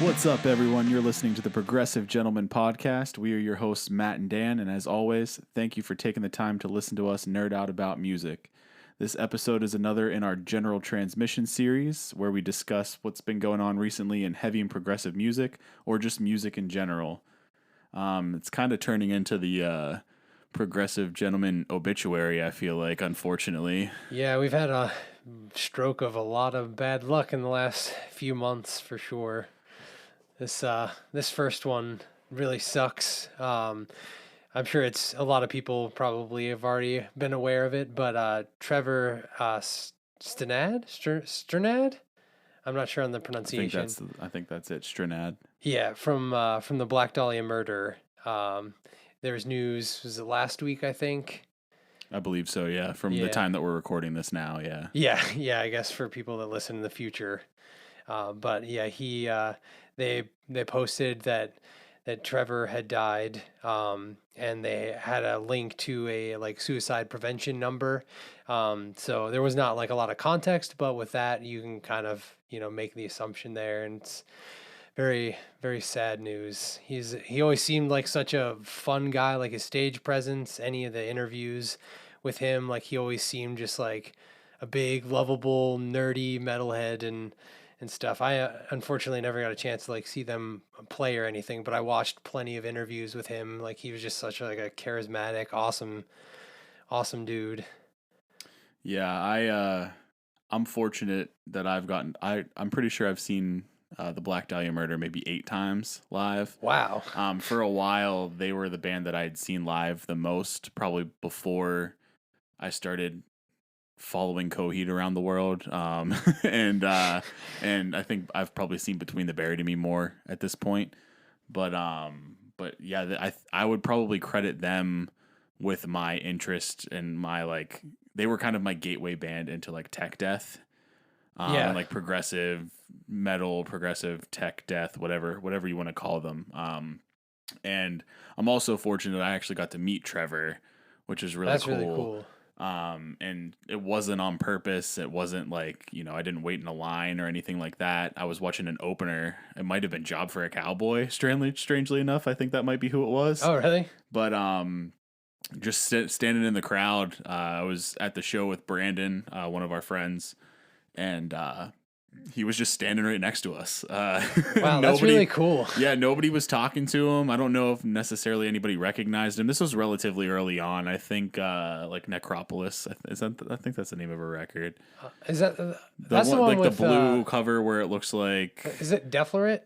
What's up, everyone? You're listening to the Progressive Gentleman Podcast. We are your hosts, Matt and Dan, and as always, thank you for taking the time to listen to us nerd out about music. This episode is another in our General Transmission series, where we discuss what's been going on recently in heavy and progressive music, or just music in general. It's kind of turning into the Progressive Gentleman obituary, I feel like, unfortunately. Yeah, we've had a stroke of a lot of bad luck in the last few months for sure. This first one really sucks. I'm sure it's a lot of people probably have already been aware of it, but Trevor Strnad? I'm not sure on the pronunciation. I think that's it, Strnad. Yeah, from the Black Dahlia murder. There was news, was it last week, I think? I believe so, yeah, from the time that we're recording this now, yeah. Yeah, I guess for people that listen in the future. But yeah, they posted that Trevor had died, and they had a link to a like suicide prevention number. So there was not like a lot of context, but with that you can kind of make the assumption there, and it's very, very sad news. He always seemed like such a fun guy, like his stage presence, any of the interviews with him, like he always seemed just like a big, lovable, nerdy metalhead and stuff. I unfortunately never got a chance to like see them play or anything, but I watched plenty of interviews with him. Like he was just such like a charismatic, awesome dude. Yeah, I'm fortunate that I'm pretty sure I've seen the Black Dahlia Murder maybe 8 times live. Wow. For a while, they were the band that I'd seen live the most, probably before I started following Coheed around the world. And I think I've probably seen Between the Buried and Me more at this point. But yeah, I would probably credit them with my interest and my like. They were kind of my gateway band into like tech death. And like progressive metal, progressive tech death, whatever you want to call them. And I'm also fortunate I actually got to meet Trevor, which is really cool. That's really cool. And it wasn't on purpose. It wasn't like, I didn't wait in a line or anything like that. I was watching an opener. It might have been Job for a Cowboy. Strangely enough, I think that might be who it was. Oh, really? But just standing in the crowd, I was at the show with Brandon, one of our friends, and he was just standing right next to us. Wow, that's really cool. Yeah, nobody was talking to him. I don't know if necessarily anybody recognized him. This was relatively early on. I think like Necropolis. I think that's the name of a record. Is that that's the one like with the blue cover where it looks like? Is it Defloret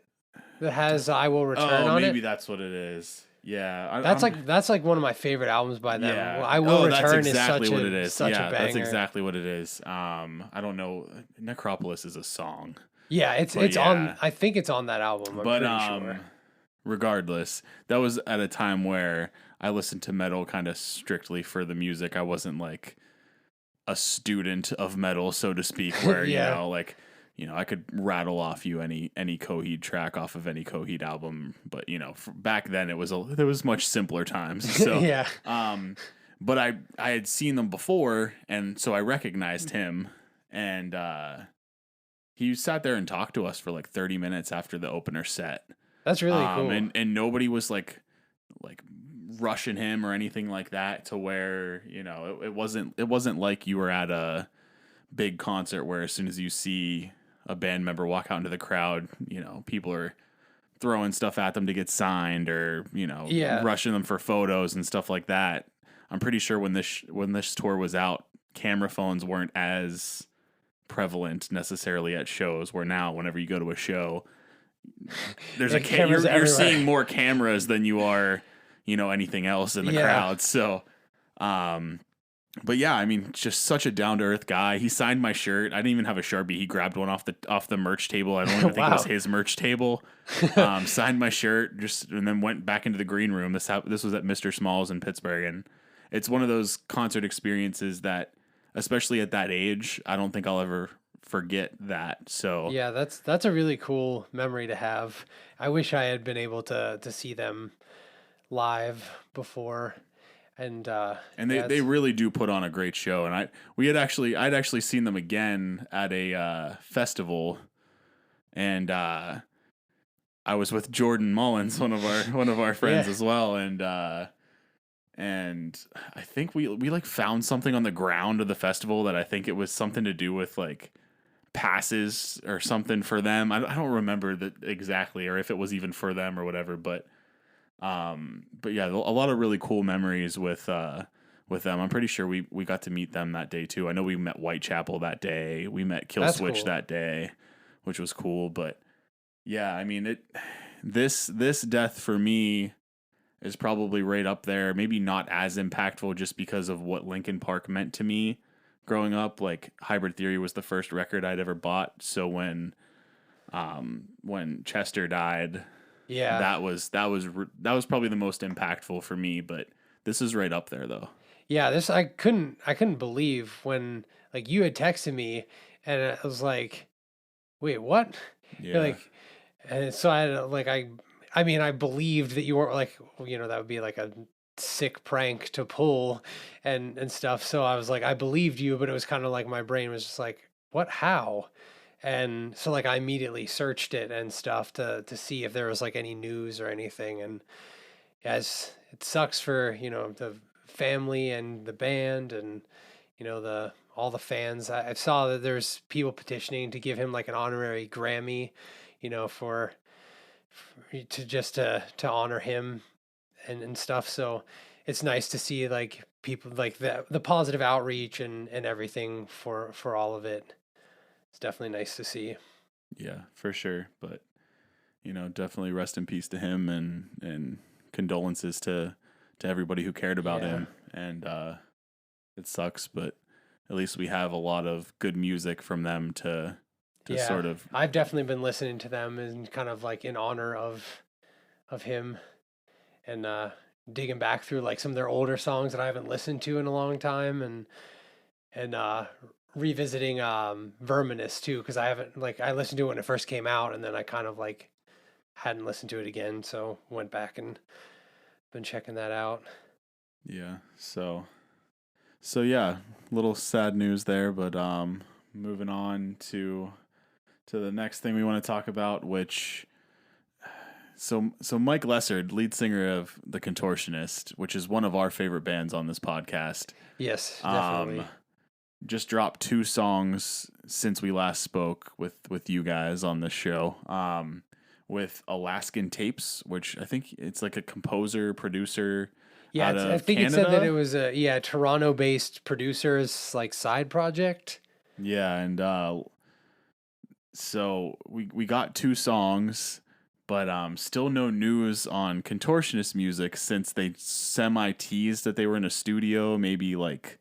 that has "I Will Return" on it? Maybe that's what it is. Yeah, that's like one of my favorite albums by them. Yeah. "I Will Return" that's exactly is what it is. such a banger. That's exactly what it is. I don't know. Necropolis is a song. Yeah, it's on. I think it's on that album. I'm pretty sure. Regardless, that was at a time where I listened to metal kind of strictly for the music. I wasn't like a student of metal, so to speak, where I could rattle off you any Coheed track off of any Coheed album, but back then there was much simpler times. So yeah. But I had seen them before, and so I recognized him, and he sat there and talked to us for like 30 minutes after the opener set. That's really cool. And nobody was like rushing him or anything like that, to where it wasn't like you were at a big concert where as soon as you see a band member walk out into the crowd, people are throwing stuff at them to get signed, or rushing them for photos and stuff like that. I'm pretty sure when this tour was out, camera phones weren't as prevalent necessarily at shows, where now whenever you go to a show, there's you're seeing more cameras than you are anything else in the crowd. So but yeah, I mean, just such a down to earth guy. He signed my shirt. I didn't even have a Sharpie. He grabbed one off the merch table. I don't even think it was his merch table. Signed my shirt, and then went back into the green room. This was at Mr. Small's in Pittsburgh, and it's one of those concert experiences that, especially at that age, I don't think I'll ever forget that. So yeah, that's a really cool memory to have. I wish I had been able to see them live before. And they really do put on a great show. And I'd actually seen them again at a festival, and I was with Jordan Mullins, one of our friends Yeah. as well, and I think we like found something on the ground of the festival that I think it was something to do with like passes or something for them. I don't remember that exactly, or if it was even for them or whatever. But yeah, a lot of really cool memories with them. I'm pretty sure we got to meet them that day too. I know we met Whitechapel that day. We met Kill That's Switch cool. that day, which was cool. But yeah, I mean this death for me is probably right up there. Maybe not as impactful just because of what Linkin Park meant to me growing up. Like Hybrid Theory was the first record I'd ever bought. So when Chester died, Yeah. that was probably the most impactful for me. But this is right up there though. Yeah, this I couldn't believe when like you had texted me and I was like, "Wait, what?" You're Yeah, like, and so I had like I mean I believed that you were like that would be like a sick prank to pull and stuff. So I was like I believed you, but it was kind of like my brain was just like, "What? How?" And so like I immediately searched it and stuff to see if there was like any news or anything. And yes, it sucks for the family and the band and the all the fans. I saw that there's people petitioning to give him like an honorary Grammy, to just to honor him and stuff. So it's nice to see like people like the positive outreach and everything for all of it. It's definitely nice to see. yeah, for sure. But definitely rest in peace to him, and condolences to everybody who cared about Yeah. him. And it sucks, but at least we have a lot of good music from them to Yeah, sort of. I've definitely been listening to them and kind of like in honor of him and digging back through like some of their older songs that I haven't listened to in a long time and revisiting Verminous too because I haven't like I listened to it when it first came out and then I kind of like hadn't listened to it again so went back and been checking that out. Yeah, so yeah, little sad news there, but moving on to the next thing we want to talk about, which so Mike Lessard, lead singer of The Contortionist, which is one of our favorite bands on this podcast, Yes, um, definitely. just dropped two songs since we last spoke with you guys on this show. With Alaskan Tapes, which I think it's like a composer producer Yeah, out I of think it said that it Canada. was a Toronto-based producers like side project. Yeah, and so we got two songs, but still no news on Contortionist music since they semi teased that they were in a studio maybe like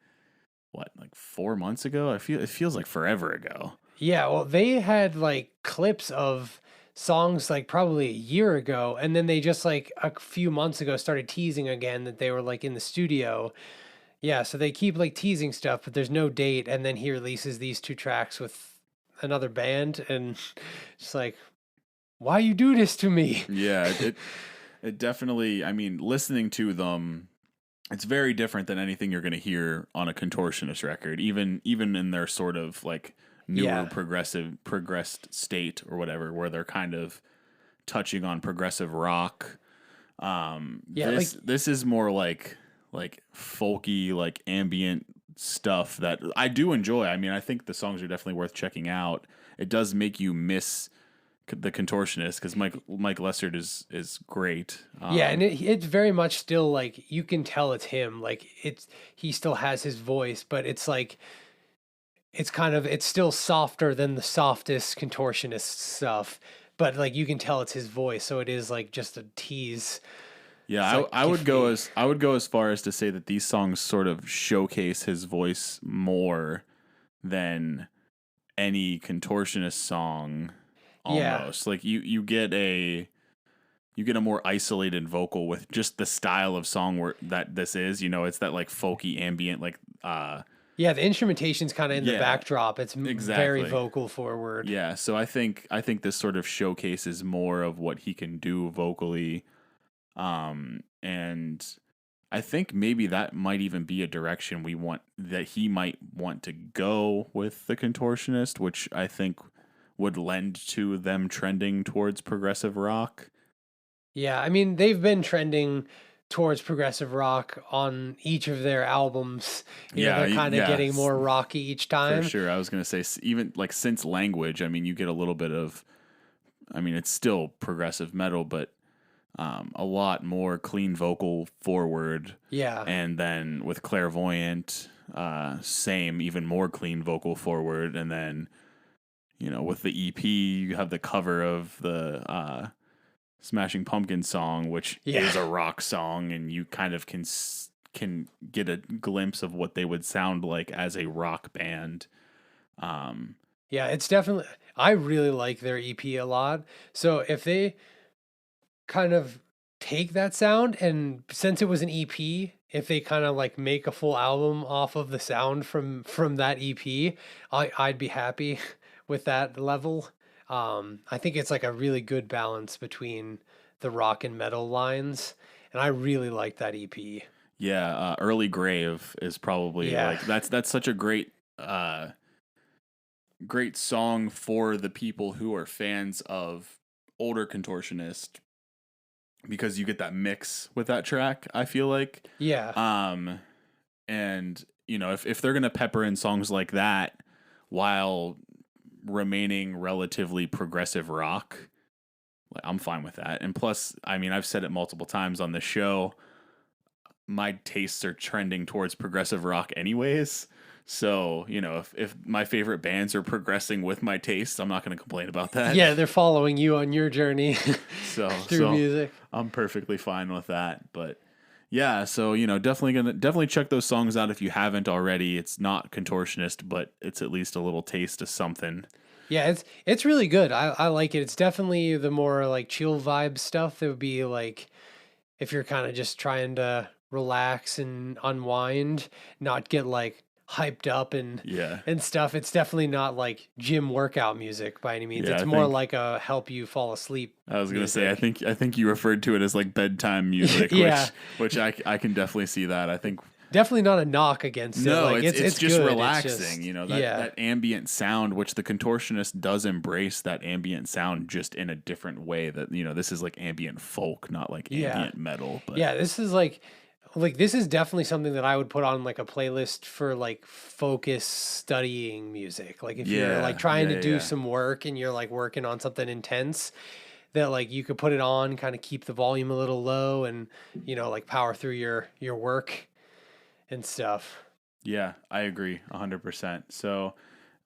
what, like 4 months ago. It feels like forever ago. Yeah, well, they had like clips of songs like probably a year ago, and then they just like a few months ago started teasing again that they were like in the studio. Yeah, so they keep like teasing stuff, but there's no date, and then he releases these two tracks with another band, and it's like, why you do this to me? Yeah, it definitely. I mean, listening to them, it's very different than anything you're going to hear on a Contortionist record, even in their sort of like newer Yeah, progressed state or whatever, where they're kind of touching on progressive rock. yeah, like This is more like folky, like ambient stuff that I do enjoy. I mean, I think the songs are definitely worth checking out. It does make you miss the Contortionist because Mike Lessard is great. yeah, and it's very much still like you can tell it's him. Like it's he still has his voice, but it's like it's still softer than the softest contortionist stuff, but like you can tell it's his voice, so it is like just a tease. Yeah, It's like I would go gifty. as far as to say that these songs sort of showcase his voice more than any Contortionist song. Yeah. Almost like you get a more isolated vocal with just the style of song where that this is. It's that like folky ambient like Yeah, the instrumentation's kind of in the yeah, backdrop. It's very exactly. vocal forward. Yeah, so I think this sort of showcases more of what he can do vocally. And I think maybe that might even be a direction he might want to go with the Contortionist, which I think would lend to them trending towards progressive rock. Yeah, I mean, they've been trending towards progressive rock on each of their albums. Yeah, They're kind of yeah, getting more rocky each for time. sure. I was gonna say even like since Language, I mean, you get a little bit of, I mean, it's still progressive metal, but a lot more clean vocal forward. Yeah. And then with Clairvoyant, same, even more clean vocal forward. And then, with the EP, you have the cover of the Smashing Pumpkins song, which Yeah. is a rock song, and you kind of can get a glimpse of what they would sound like as a rock band. Yeah, it's definitely, I really like their EP a lot. So if they kind of take that sound, and since it was an EP, if they kind of like make a full album off of the sound from that EP, I'd be happy with that level. I think it's like a really good balance between the rock and metal lines, and I really like that EP. Yeah, Early Grave is probably Yeah. like that's such a great song for the people who are fans of older Contortionist, because you get that mix with that track, I feel like. Yeah. And if they're gonna pepper in songs like that while remaining relatively progressive rock, like, I'm fine with that. And plus, I mean, I've said it multiple times on the show, my tastes are trending towards progressive rock anyways. So, if my favorite bands are progressing with my tastes, I'm not going to complain about that. Yeah, they're following you on your journey through music. I'm perfectly fine with that. But yeah, so, definitely check those songs out if you haven't already. It's not Contortionist, but it's at least a little taste of something. Yeah, it's really good. I like it. It's definitely the more like chill vibe stuff that would be like if you're kind of just trying to relax and unwind, not get like hyped up Yeah. and stuff. It's definitely not like gym workout music by any means. Yeah, It's I more think like a help you fall asleep. I was gonna say, music. I think you referred to it as like bedtime music, Yeah. which I can definitely see that. I think Definitely not a knock against it. no, Like it's just good. relaxing, It's just, that yeah. that ambient sound, which the Contortionist does embrace that ambient sound just in a different way. That this is like ambient folk, not like Yeah. ambient metal. But Yeah, this is like this is definitely something that I would put on like a playlist for like focus studying music. Like if you're like trying to do some work and you're like working on something intense, that like you could put it on, kind of keep the volume a little low and like power through your work and stuff. yeah, I agree 100%. So.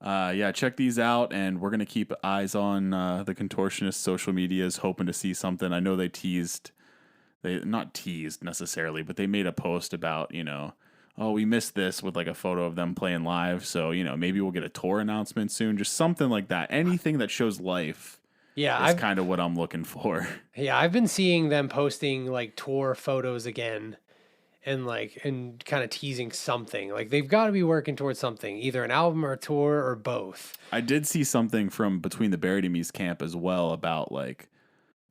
Yeah, check these out, and we're gonna keep eyes on the Contortionist social medias, hoping to see something. I know they not teased necessarily, but they made a post about, oh, we missed this, with like a photo of them playing live. So, maybe we'll get a tour announcement soon, just something like that. Anything that shows life Yeah, is kind of what I'm looking for. yeah, I've been seeing them posting like tour photos again and kind of teasing something. Like they've got to be working towards something, either an album or a tour or both. I did see something from Between the Buried and Me's camp as well about like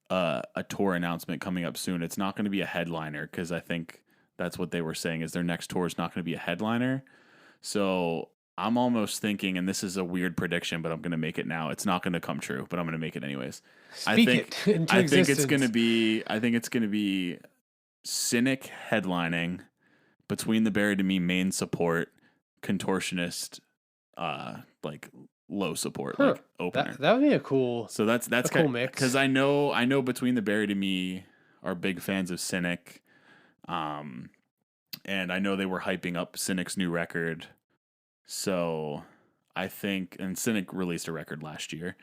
a tour announcement coming up soon. It's not going to be a headliner, because I think that's what they were saying, is their next tour is not going to be a headliner. So I'm almost thinking, and this is a weird prediction, but I'm going to make it now. It's not going to come true, but I'm going to make it anyways. Speak it into I think it's existence. going to be Cynic headlining, Between the Buried and Me main support, Contortionist like low support, like opener. That would be a cool. So that's a cool mix. because I know Between the Buried and Me are big fans of Cynic, and I know they were hyping up Cynic's new record. So I think, and Cynic released a record last year.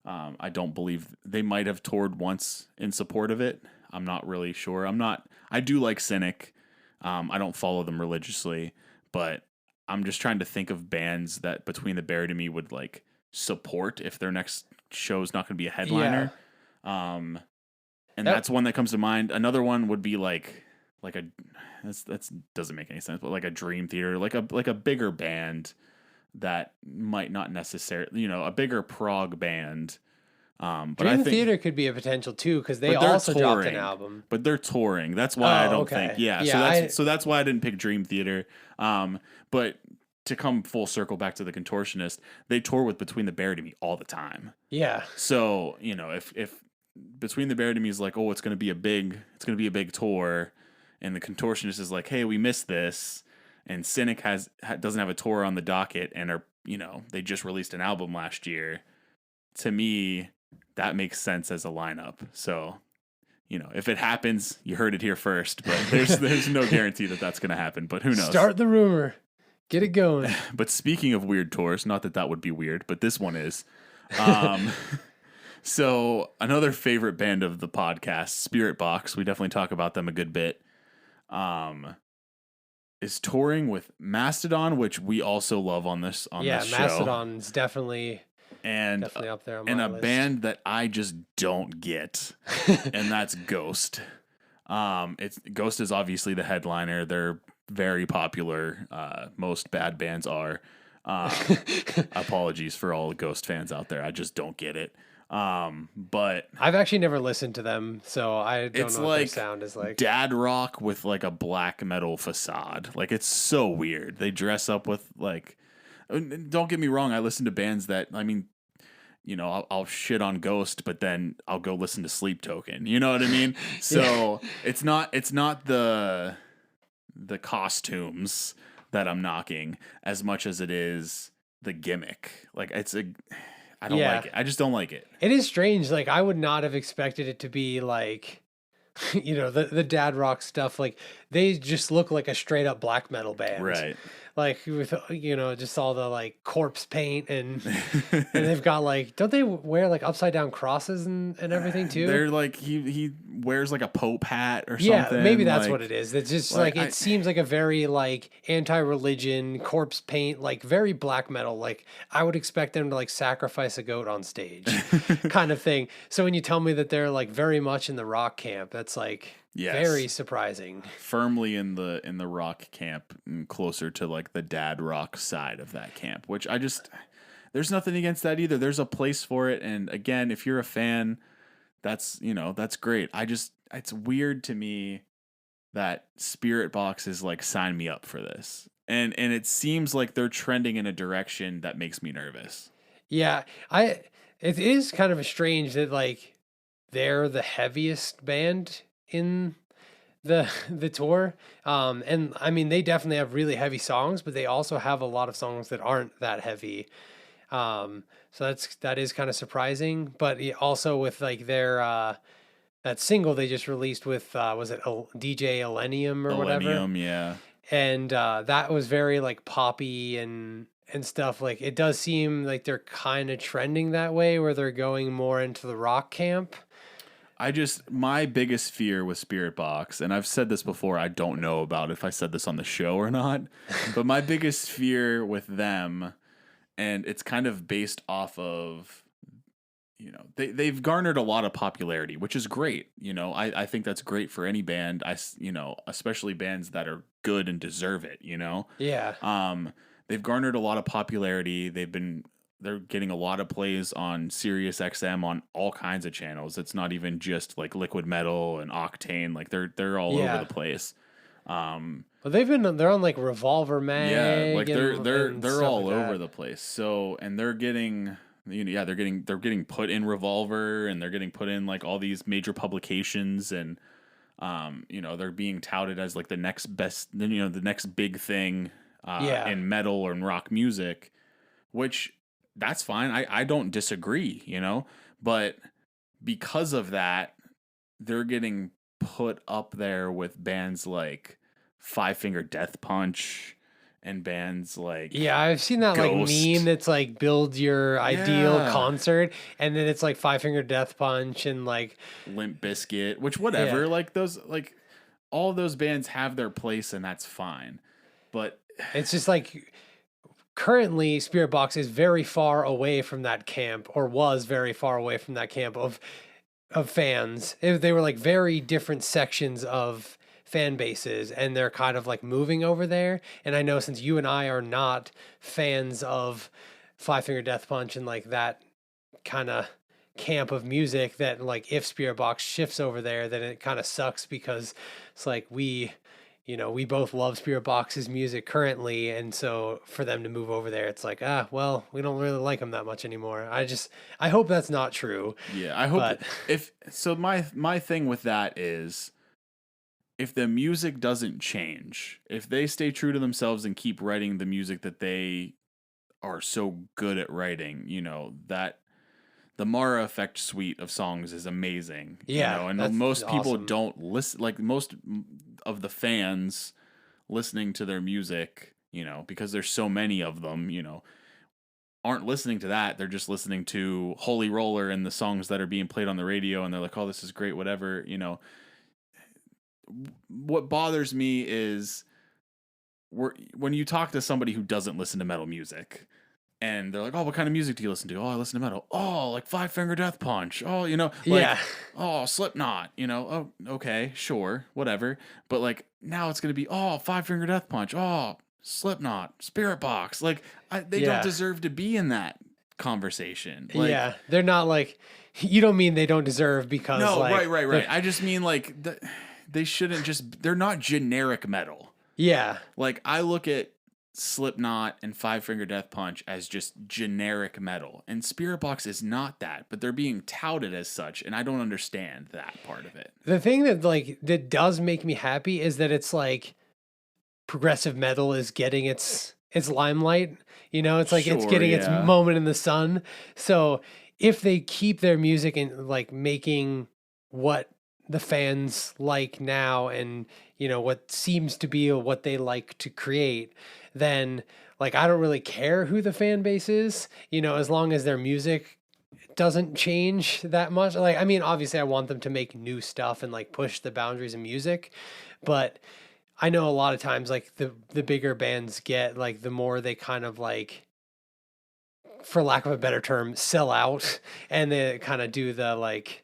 I don't believe they might have toured once in support of it. I'm not really sure. I do like Cynic. I don't follow them religiously, but I'm just trying to think of bands that Between the Buried and Me would like support if their next show's not going to be a headliner. Yeah. And that's one that comes to mind. Another one would be like that's doesn't make any sense, but like a Dream Theater, like a bigger band that might not necessarily, a bigger prog band. But Dream I think Theater could be a potential too, because they also dropped an album. But they're touring. That's why I don't think. Yeah. So that's why I didn't pick Dream Theater. But to come full circle back to the Contortionist, they tour with Between the Buried and Me all the time. Yeah. So, you know, if Between the Buried and Me is like, oh, it's gonna be a big tour, and the Contortionist is like, hey, we missed this, and Cynic doesn't have a tour on the docket, and are, you know, they just released an album last year. To me, that makes sense as a lineup. So, you know, if it happens, you heard it here first. But there's no guarantee that that's gonna happen. But who knows? Start the rumor. Get it going. But speaking of weird tours, not that would be weird, but this one is. So another favorite band of the podcast, Spirit Box, we definitely talk about them a good bit, is touring with Mastodon, which we also love on this show. Yeah, Mastodon's definitely up there on my list. Band that I just don't get, and that's Ghost. Ghost is obviously the headliner. They're very popular. Most bad bands are. Apologies for all Ghost fans out there. I just don't get it. But I've actually never listened to them, so I don't know what their like sound is like. Dad rock with like a black metal facade. Like, it's so weird. They dress up with like. Don't get me wrong. I listen to bands that, I mean, you know, I'll shit on Ghost, but then I'll go listen to Sleep Token. You know what I mean? So it's not the costumes that I'm knocking as much as it is the gimmick. Like, I don't like it. I just don't like it. It is strange. Like, I would not have expected it to be like, you know, the dad rock stuff. Like, they just look like a straight up black metal band. Right. Like, with, you know, just all the like corpse paint and they've got like, don't they wear like upside down crosses and everything too? They're like, he wears like a Pope hat or yeah, something. maybe that's like, what it is. It's just like it seems like a very like anti-religion corpse paint, like very black metal. Like, I would expect them to like sacrifice a goat on stage kind of thing. So when you tell me that they're like very much in the rock camp, that's like very surprising. Firmly in the rock camp, and closer to like the dad rock side of that camp, which there's nothing against that either. There's a place for it. And again, if you're a fan, that's great. It's weird to me that Spirit Box is like, sign me up for this. And it seems like they're trending in a direction that makes me nervous. Yeah, it is kind of strange that like they're the heaviest band in the tour. And I mean, they definitely have really heavy songs, but they also have a lot of songs that aren't that heavy. So that is kind of surprising, but also with like their that single they just released with was it DJ Elenium or whatever? Elenium, yeah. And that was very like poppy and stuff. Like, it does seem like they're kind of trending that way, where they're going more into the rock camp. My biggest fear with Spirit Box, and I've said this before, I don't know about if I said this on the show or not, but my biggest fear with them, and it's kind of based off of, you know, they've garnered a lot of popularity, which is great. You know, I think that's great for any band. You know, especially bands that are good and deserve it, you know? Yeah. They've garnered a lot of popularity. They're getting a lot of plays on Sirius XM on all kinds of channels. It's not even just like Liquid Metal and Octane. Like, they're all over the place. But they're on like Revolver Mag. Yeah, like they're all like over the place. So, and they're getting, you know, they're getting put in Revolver, and they're getting put in like all these major publications, and you know, they're being touted as like the next best, you know, the next big thing in metal or in rock music, which that's fine. I don't disagree, you know, but because of that, they're getting put up there with bands like Five Finger Death Punch and bands like I've seen that Ghost. like meme that's like build your ideal concert, and then it's like Five Finger Death Punch and like Limp Bizkit, which whatever, like those, like all of those bands have their place, and that's fine. But it's just like, currently Spirit Box is very far away from that camp, or was very far away from that camp of fans. They were like very different sections of fan bases, and they're kind of like moving over there. And I know, since you and I are not fans of Five Finger Death Punch and like that kind of camp of music, that like if Spirit Box shifts over there, then it kind of sucks, because it's like we we both love Spirit Box's music currently, and so for them to move over there, it's like, well, we don't really like them that much anymore. I hope that's not true, Yeah, I hope but that if so my thing with that is if the music doesn't change, if they stay true to themselves and keep writing the music that they are so good at writing, that the Mara Effect suite of songs is amazing, yeah, and that's most people awesome. don't listen, like most of the fans listening to their music, because there's so many of them, aren't listening to that. They're just listening to Holy Roller and the songs that are being played on the radio, and they're like, oh, this is great, whatever. What bothers me is when you talk to somebody who doesn't listen to metal music, and they're like, "Oh, what kind of music do you listen to?" "Oh, I listen to metal." "Oh, like Five Finger Death Punch." "Oh, Yeah, like, oh, Slipknot." "Oh, okay, sure, whatever." But like now it's gonna be, "Oh, Five Finger Death Punch." "Oh, Slipknot." "Spirit Box." Like they don't yeah, deserve to be in that conversation. Like yeah. They're not like, you don't mean they don't deserve because no, right, like right, they're right. I just mean like they shouldn't just. They're not generic metal. yeah. Like I look at Slipknot and Five Finger Death Punch as just generic metal, and Spirit Box is not that, but they're being touted as such, and I don't understand that part of it. The thing that does make me happy is that it's like progressive metal is getting its limelight. It's like it's Sure, getting its yeah. moment in the sun. So if they keep their music and like making what the fans like now, and what seems to be what they like to create, then like I don't really care who the fan base is, as long as their music doesn't change that much. Like, I mean, obviously I want them to make new stuff and like push the boundaries of music, but I know a lot of times like the bigger bands get, like the more they kind of like, for lack of a better term, sell out, and they kind of do the like,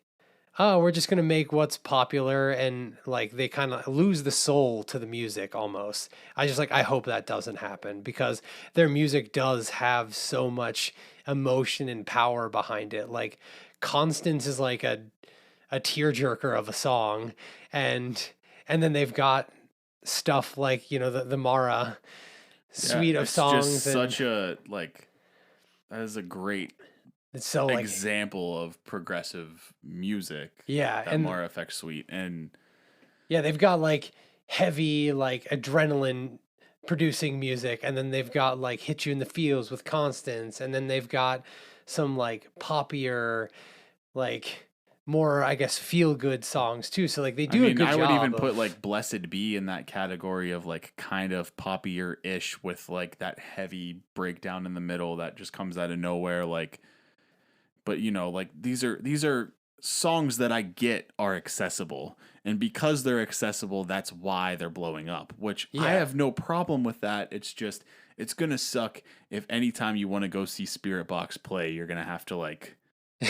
oh, we're just going to make what's popular, and like they kind of lose the soul to the music almost. I hope that doesn't happen, because their music does have so much emotion and power behind it. Like Constance is like a tearjerker of a song, and then they've got stuff like the Mara Yeah, suite of it's just songs, and such a like that is a great it's so like, example of progressive music, yeah, that and Mara Effect suite. And yeah, they've got like heavy like adrenaline producing music, and then they've got like Hit You in the Feels with Constance, and then they've got some like poppier, like more, I guess, feel good songs too. So like they I do a mean, good I would even job put of, like Blessed Be in that category of like kind of poppier ish with like that heavy breakdown in the middle that just comes out of nowhere. Like, but like these are songs that I get are accessible. And because they're accessible, that's why they're blowing up, which I yeah. have no problem with that. It's just, it's going to suck if anytime you want to go see Spirit Box play, you're going to have to like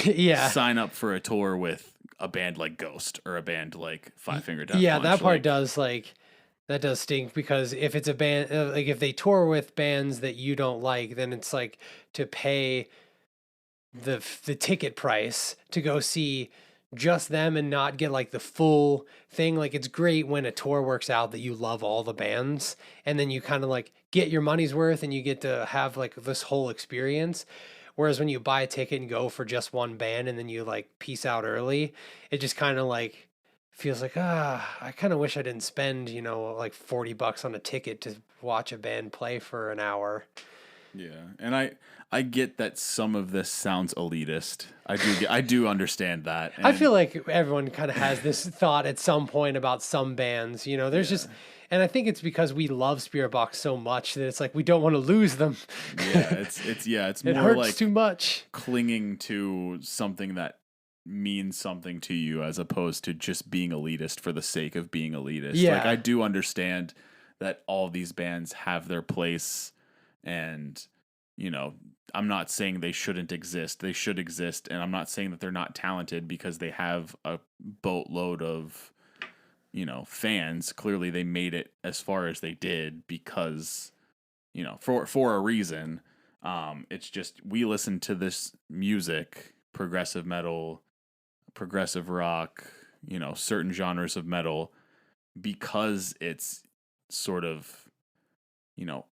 Yeah. sign up for a tour with a band like Ghost or a band like Five Finger Death Yeah, that Punch. part Like, does like, that does stink, because if it's a band, like if they tour with bands that you don't like, then it's like to pay the ticket price to go see just them and not get like the full thing. Like it's great when a tour works out that you love all the bands, and then you kind of like get your money's worth and you get to have like this whole experience. Whereas when you buy a ticket and go for just one band and then you like peace out early, it just kind of like feels like, I kind of wish I didn't spend, like $40 on a ticket to watch a band play for an hour. yeah, and I get that some of this sounds elitist. I do understand that, I feel and like everyone kind of has this thought at some point about some bands. There's yeah, just, and I think it's because we love Spirit Box so much that it's like we don't want to lose them. yeah, it's It more hurts too like much. clinging to something that means something to you as opposed to just being elitist for the sake of being elitist. Like I Yeah. do understand that all these bands have their place, and you know, I'm not saying they shouldn't exist. They should exist, and I'm not saying that they're not talented because they have a boatload of, fans. Clearly they made it as far as they did because, for a reason. It's just we listen to this music, progressive metal, progressive rock, certain genres of metal because it's sort of,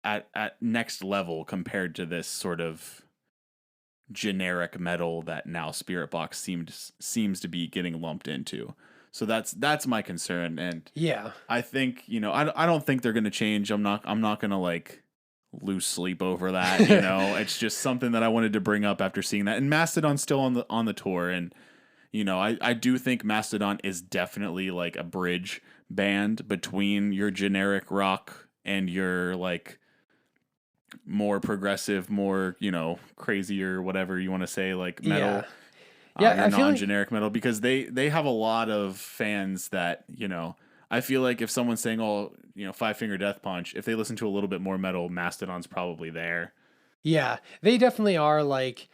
at next level compared to this sort of generic metal that now Spirit Box seems to be getting lumped into. So that's my concern, and Yeah. I think I don't think they're gonna change. I'm not gonna like lose sleep over that. It's just something that I wanted to bring up after seeing that. And Mastodon's still on the tour, and I do think Mastodon is definitely like a bridge band between your generic rock and your like more progressive, more crazier, whatever you want to say, like metal. Yeah, Your I feel like non-generic metal, because they have a lot of fans that I feel like if someone's saying, oh, Five Finger Death Punch, if they listen to a little bit more metal, Mastodon's probably there. yeah, they definitely are like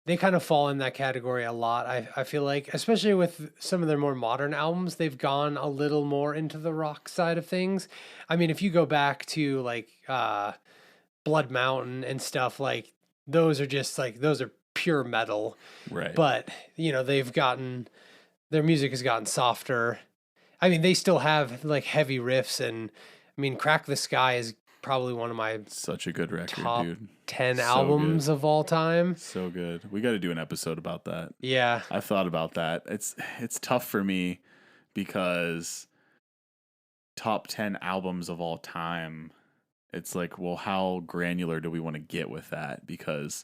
they kind of fall in that category a lot. I feel like, especially with some of their more modern albums, they've gone a little more into the rock side of things. I mean, if you go back to like Blood Mountain and stuff, like those are pure metal. Right. But, their music has gotten softer. I mean, they still have like heavy riffs, and I mean, Crack the Sky is probably one of my such a good record, top dude. 10 So albums good. of all time. So good. We got to do an episode about that. Yeah. I've thought about that. It's tough for me because top 10 albums of all time, it's like, well, how granular do we want to get with that? Because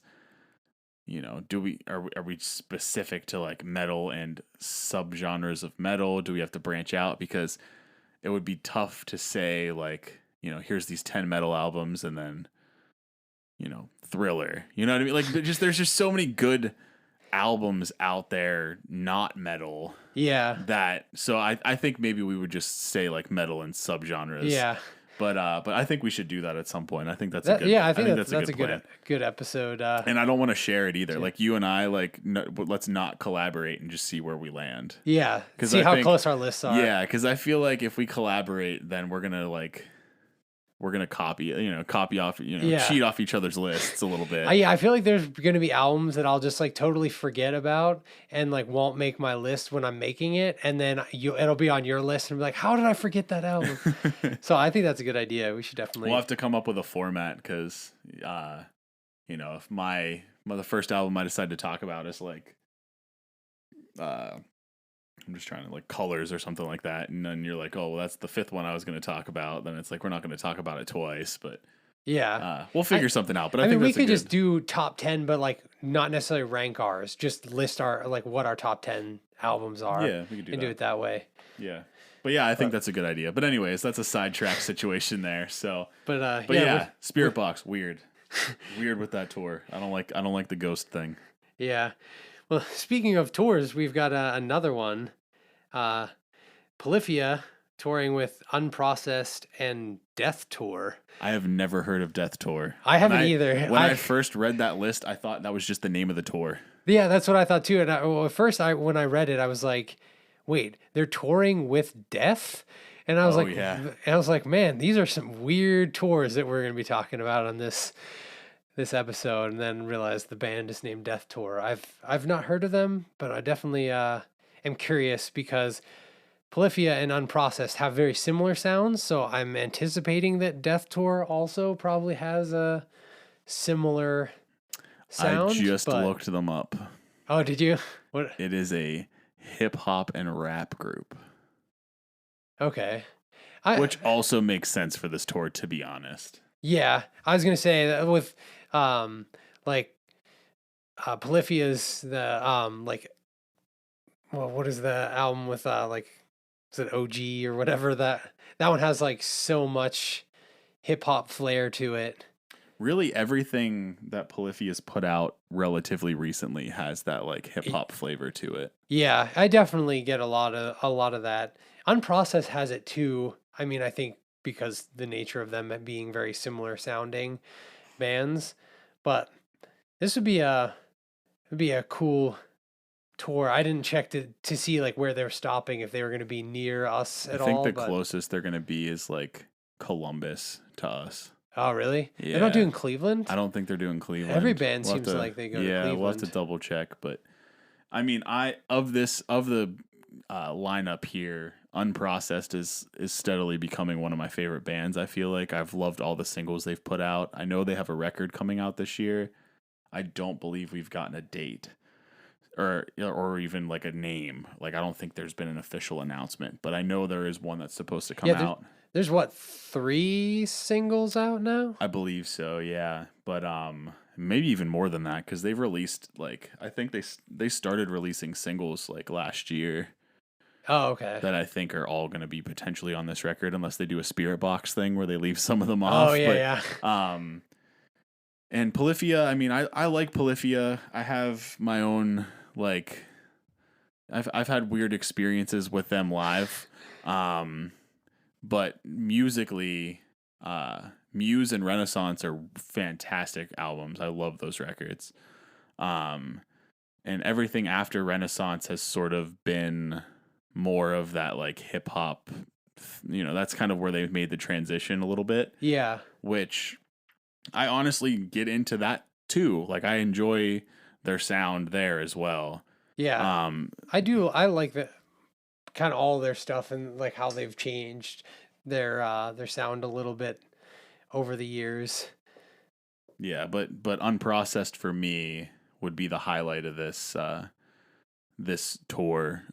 are we specific to like metal and subgenres of metal? Do we have to branch out? Because it would be tough to say like, here's these 10 metal albums and then, Thriller. You know what I mean? Like there's just so many good albums out there, not metal. Yeah. So I think maybe we would just say like metal and subgenres. Yeah. But I think we should do that at some point. I think that's I think that's a plan. good episode. And I don't want to share it either. Like you and I, let's not collaborate and just see where we land. Yeah. See how close our lists are. Yeah, because I feel like if we collaborate, then we're gonna copy off, cheat off each other's lists a little bit. I feel like there's going to be albums that I'll just like totally forget about and like won't make my list when I'm making it. And then it'll be on your list and be like, how did I forget that album? So I think that's a good idea. We should definitely. We'll have to come up with a format because, if the first album I decide to talk about is like, I'm just trying to like Colors or something like that. And then you're like, oh, well, that's the fifth one I was going to talk about. Then it's like, we're not going to talk about it twice, but yeah, we'll figure something out. But I mean, we could just do top 10, but like not necessarily rank ours, just list what our top 10 albums are. Yeah, we could do do it that way. Yeah. But yeah, I think that's a good idea. But anyways, that's a sidetrack situation there. So, but yeah, Spirit Box, weird with that tour. I don't like the ghost thing. Yeah. Well, speaking of tours, we've got another one. Polyphia touring with Unprocessed and Death Tour. I have never heard of Death Tour. I haven't either. When I first read that list, I thought that was just the name of the tour. Yeah, that's what I thought too. And at first, when I read it, I was like, wait, they're touring with Death? And I was like, man, these are some weird tours that we're going to be talking about on this episode, and then realized the band is named Death Tour. I've not heard of them, but I definitely am curious because Polyphia and Unprocessed have very similar sounds, so I'm anticipating that Death Tour also probably has a similar sound. I just looked them up. Oh, did you? What? It is a hip hop and rap group. Okay. Which also makes sense for this tour, to be honest. Yeah, I was gonna say that with Polyphia's what is the album with is it OG or whatever, that one has like so much hip hop flair to it. Really, everything that Polyphia's put out relatively recently has that like hip hop flavor to it. Yeah, I definitely get a lot of that. Unprocessed has it too. I mean, I think because the nature of them being very similar sounding bands, but this would be a cool tour. I didn't check to see like where they're stopping, if they were going to be near us at all. I think the closest they're going to be is like Columbus to us. Oh, really? Yeah. They're not doing Cleveland? I don't think they're doing Cleveland. Every band seems like they go to Cleveland. Yeah, we'll have to double check. But I mean, of the lineup here, Unprocessed is steadily becoming one of my favorite bands. I feel like I've loved all the singles they've put out. I know they have a record coming out this year. I don't believe we've gotten a date or even like a name. Like I don't think there's been an official announcement, but I know there is one that's supposed to come Yeah, out. there's what, 3 singles out now? I believe so, yeah. But maybe even more than that cuz they've released like I think they started releasing singles like last year Oh, okay. that I think are all going to be potentially on this record unless they do a spirit box thing where they leave some of them Oh, off, yeah, but and Polyphia, I mean I like Polyphia. I have my own like I've had weird experiences with them live. Um but musically Muse and Renaissance are fantastic albums. I love those records. Um and everything after Renaissance has sort of been more of that like hip hop, that's kind of where they've made the transition a little bit, yeah. which I honestly get into that too. Like I enjoy their sound there as well. Yeah. Um, I like the kind of all their stuff and like how they've changed their sound a little bit over the years. yeah, but Unprocessed for me would be the highlight of this tour.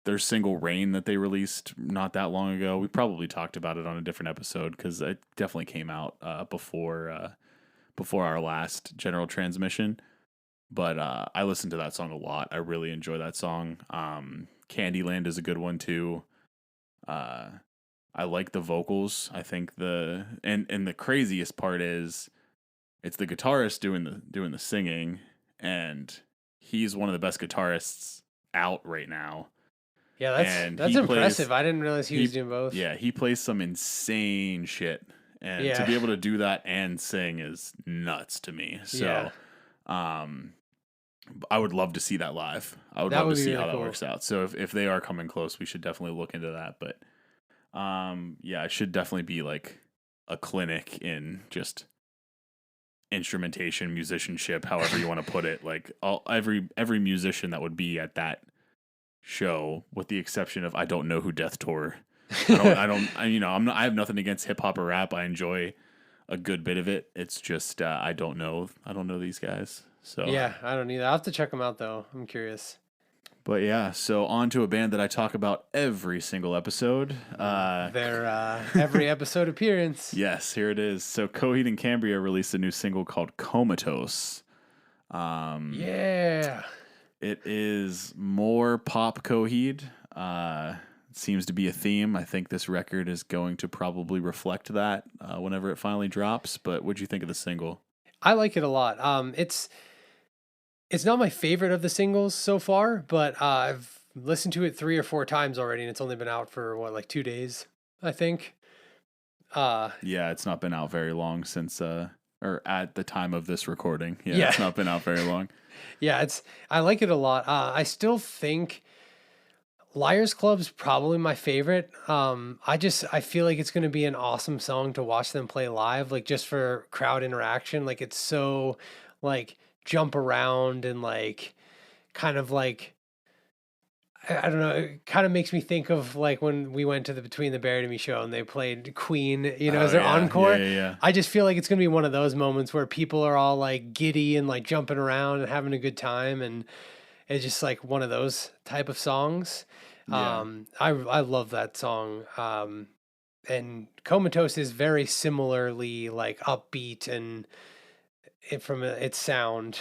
Their single Rain that they released not that long ago. We probably talked about it on a different episode because it definitely came out before our last general transmission. But I listened to that song a lot. I really enjoy that song. Candyland is a good one too. I like the vocals. I think and the craziest part is it's the guitarist doing the singing, and he's one of the best guitarists out right now. Yeah, And that's he impressive. plays I didn't realize he was doing both. yeah, he plays some insane shit. And to Yeah. be able to do that and sing is nuts to me. So Yeah. I would love to see that live. I would That love to would be see really how that cool. works out. So if they are coming close, we should definitely look into that. But yeah, it should definitely be like a clinic in just instrumentation, musicianship, however you want to put it. Like every musician that would be at that show, with the exception of I don't know who Death Tour. I have nothing against hip hop or rap. I enjoy a good bit of it. It's just I don't know these guys. So Yeah, I don't either. I'll have to check them out though. I'm curious. but yeah, so on to a band that I talk about every single episode. Their every episode appearance. Yes, here it is. So Coheed and Cambria released a new single called Comatose. Yeah. It is more pop Coheed. It seems to be a theme. I think this record is going to probably reflect that whenever it finally drops. But what'd you think of the single? I like it a lot. It's not my favorite of the singles so far, but I've listened to it 3 or 4 times already, and it's only been out for what, like 2 days, I think. Yeah, it's not been out very long since or at the time of this recording. Yeah, Yeah. it's not been out very long. Yeah, I like it a lot. I still think Liars Club's probably my favorite. I feel like it's going to be an awesome song to watch them play live, like just for crowd interaction. Like it's so like jump around and like kind of like I don't know, it kind of makes me think of like when we went to the Between the Buried and Me show and they played Queen, as their encore. Yeah. I just feel like it's going to be one of those moments where people are all like giddy and like jumping around and having a good time, and it's just like one of those type of songs. Yeah. I love that song. And Comatose is very similarly like upbeat and from its sound.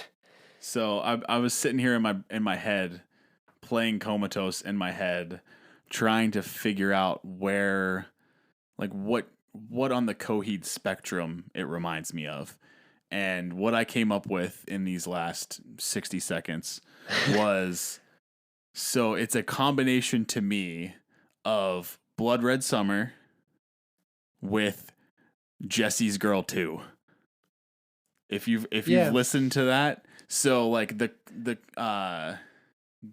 So I was sitting here in my head, playing Comatose in my head, trying to figure out where, like what on the Coheed spectrum it reminds me of, and what I came up with in these last 60 seconds was, so it's a combination to me of Blood Red Summer with Jesse's Girl 2. If you've listened to that, so like the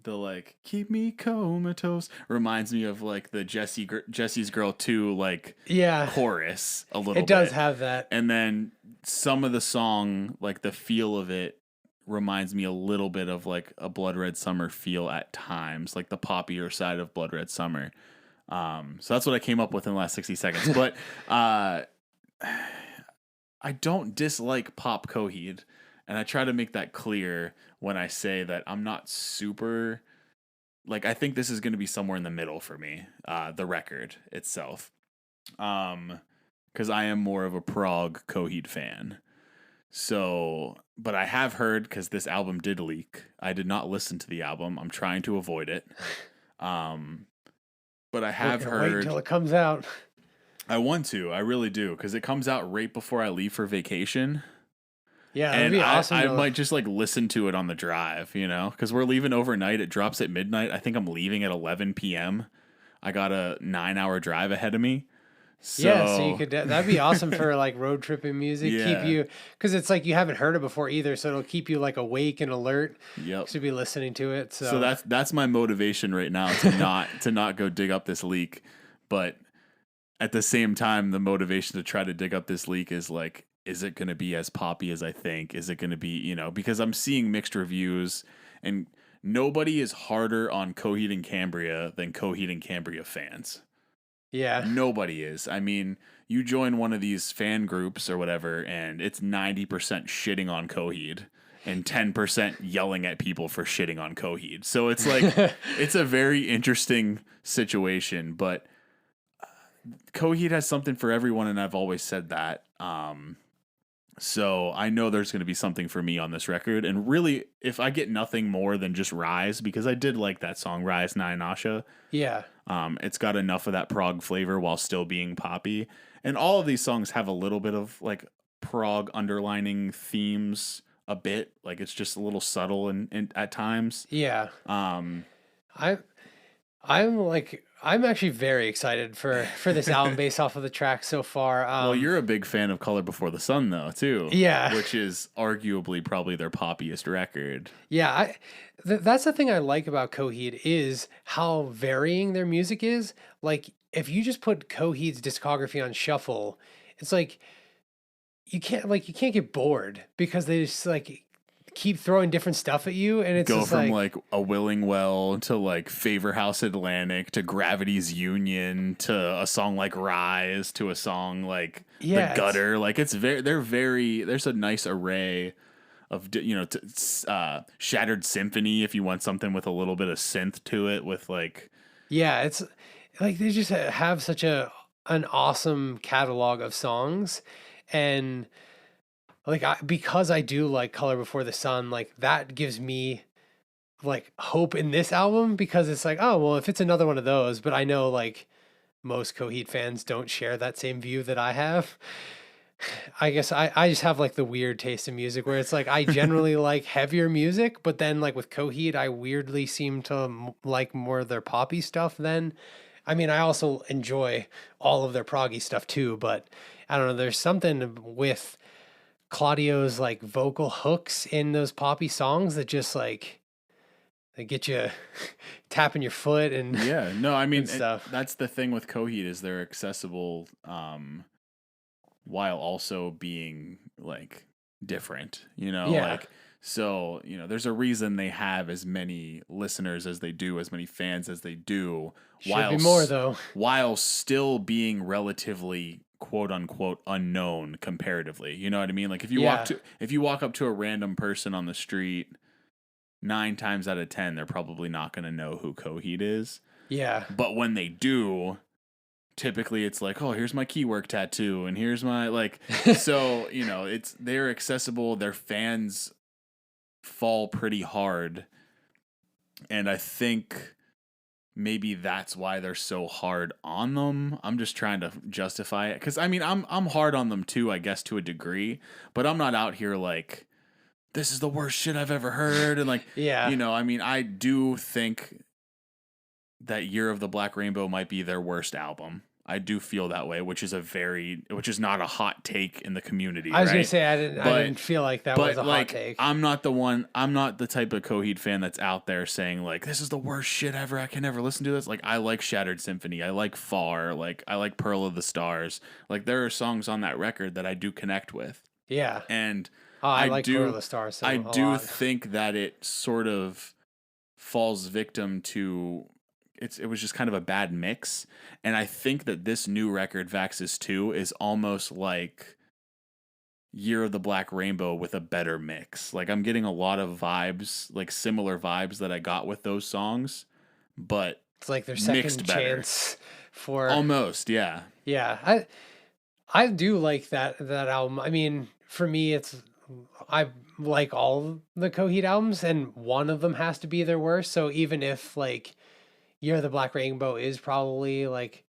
like keep me comatose reminds me of like the Jesse's Girl 2 like chorus a little bit. It does have that. And then some of the song, like the feel of it reminds me a little bit of like a Blood Red Summer feel at times, like the poppier side of Blood Red Summer. So that's what I came up with in the last 60 seconds. But I don't dislike Pop Coheed, and I try to make that clear when I say that I'm not super like I think this is going to be somewhere in the middle for me, the record itself. Because I am more of a prog Coheed fan. So, but I have heard, because this album did leak. I did not listen to the album. I'm trying to avoid it. Um, but I We're have gonna wait until heard. it comes out. I want to. I really do, because it comes out right before I leave for vacation. Yeah, that'd And be I, awesome I to. might just like listen to it on the drive, because we're leaving overnight. It drops at midnight. I think I'm leaving at 11 p.m. I got a 9-hour drive ahead of me. Yeah, so you So, could that'd be awesome for like road tripping music. Keep yeah. you because it's like you haven't heard it before either, so it'll keep you like awake and alert Yep. to be listening to it. So So that's my motivation right now to not go dig up this leak, but at the same time the motivation to try to dig up this leak is like, is it going to be as poppy as I think? Is it going to be, because I'm seeing mixed reviews, and nobody is harder on Coheed and Cambria than Coheed and Cambria fans. yeah, Nobody is. I mean, you join one of these fan groups or whatever, and it's 90% shitting on Coheed and 10% yelling at people for shitting on Coheed. So it's like, it's a very interesting situation, but Coheed has something for everyone, and I've always said that. So I know there's going to be something for me on this record. And really, if I get nothing more than just Rise, because I did like that song, Rise Nine Asha, yeah, it's got enough of that prog flavor while still being poppy. And all of these songs have a little bit of like prog underlining themes a bit. Like it's just a little subtle and at times. yeah. Um, I I'm actually very excited for this album based off of the track so far. well, you're a big fan of Color Before the Sun, though, too. Yeah. Which is arguably probably their poppiest record. Yeah, that's the thing I like about Coheed is how varying their music is. Like if you just put Coheed's discography on shuffle, it's like you can't get bored because they just like keep throwing different stuff at you and it's Go just from like like A Willing Well to like Favor House Atlantic to Gravity's Union to a song like Rise to a song like yeah, The Gutter. Like there's a nice array of Shattered Symphony if you want something with a little bit of synth to it with like yeah, it's like they just have such an awesome catalog of songs and like because I do like Color Before the Sun, like that gives me like hope in this album because it's like, oh, well, if it's another one of those, but I know like most Coheed fans don't share that same view that I have. I guess I just have like the weird taste in music where it's like I generally like heavier music, but then like with Coheed, I weirdly seem to like more of their poppy stuff then. I mean, I also enjoy all of their proggy stuff too, but I don't know, there's something with Claudio's like vocal hooks in those poppy songs that just like they get you tapping your foot and yeah, no, I mean and stuff. that's the thing with Coheed is they're accessible while also being like different, Yeah. like so, there's a reason they have as many listeners as they do, as many fans as they do, Should be more though. while still being relatively quote unquote unknown comparatively. You know what I mean? Like Yeah. if you walk up to a random person on the street, 9 times out of 10 they're probably not going to know who Coheed is. Yeah. But when they do, typically it's like, oh, here's my keywork tattoo and here's my like so, they're accessible, their fans fall pretty hard. And I think maybe that's why they're so hard on them. I'm just trying to justify it cuz I mean, I'm hard on them too, I guess to a degree, but I'm not out here like this is the worst shit I've ever heard and like, Yeah. I mean, I do think that Year of the Black Rainbow might be their worst album. I do feel that way, which is not a hot take in the community. I was gonna right? say I didn't feel like that was a hot like, take. I'm not the type of Coheed fan that's out there saying like this is the worst shit ever. I can never listen to this. Like I like Shattered Symphony. I like Far. Like I like Pearl of the Stars. Like there are songs on that record that I do connect with. Yeah. And Oh, I like Pearl of the Stars I a do lot. think that it sort of falls victim to it was just kind of a bad mix. And I think that this new record, Vaxis 2, is almost like Year of the Black Rainbow with a better mix. Like I'm getting a lot of vibes, like similar vibes that I got with those songs, but It's like their mixed second better. chance for Almost, yeah. yeah. I do like that album. I mean, for me, I like all the Coheed albums, and one of them has to be their worst. So even if like Year of the Black Rainbow is probably like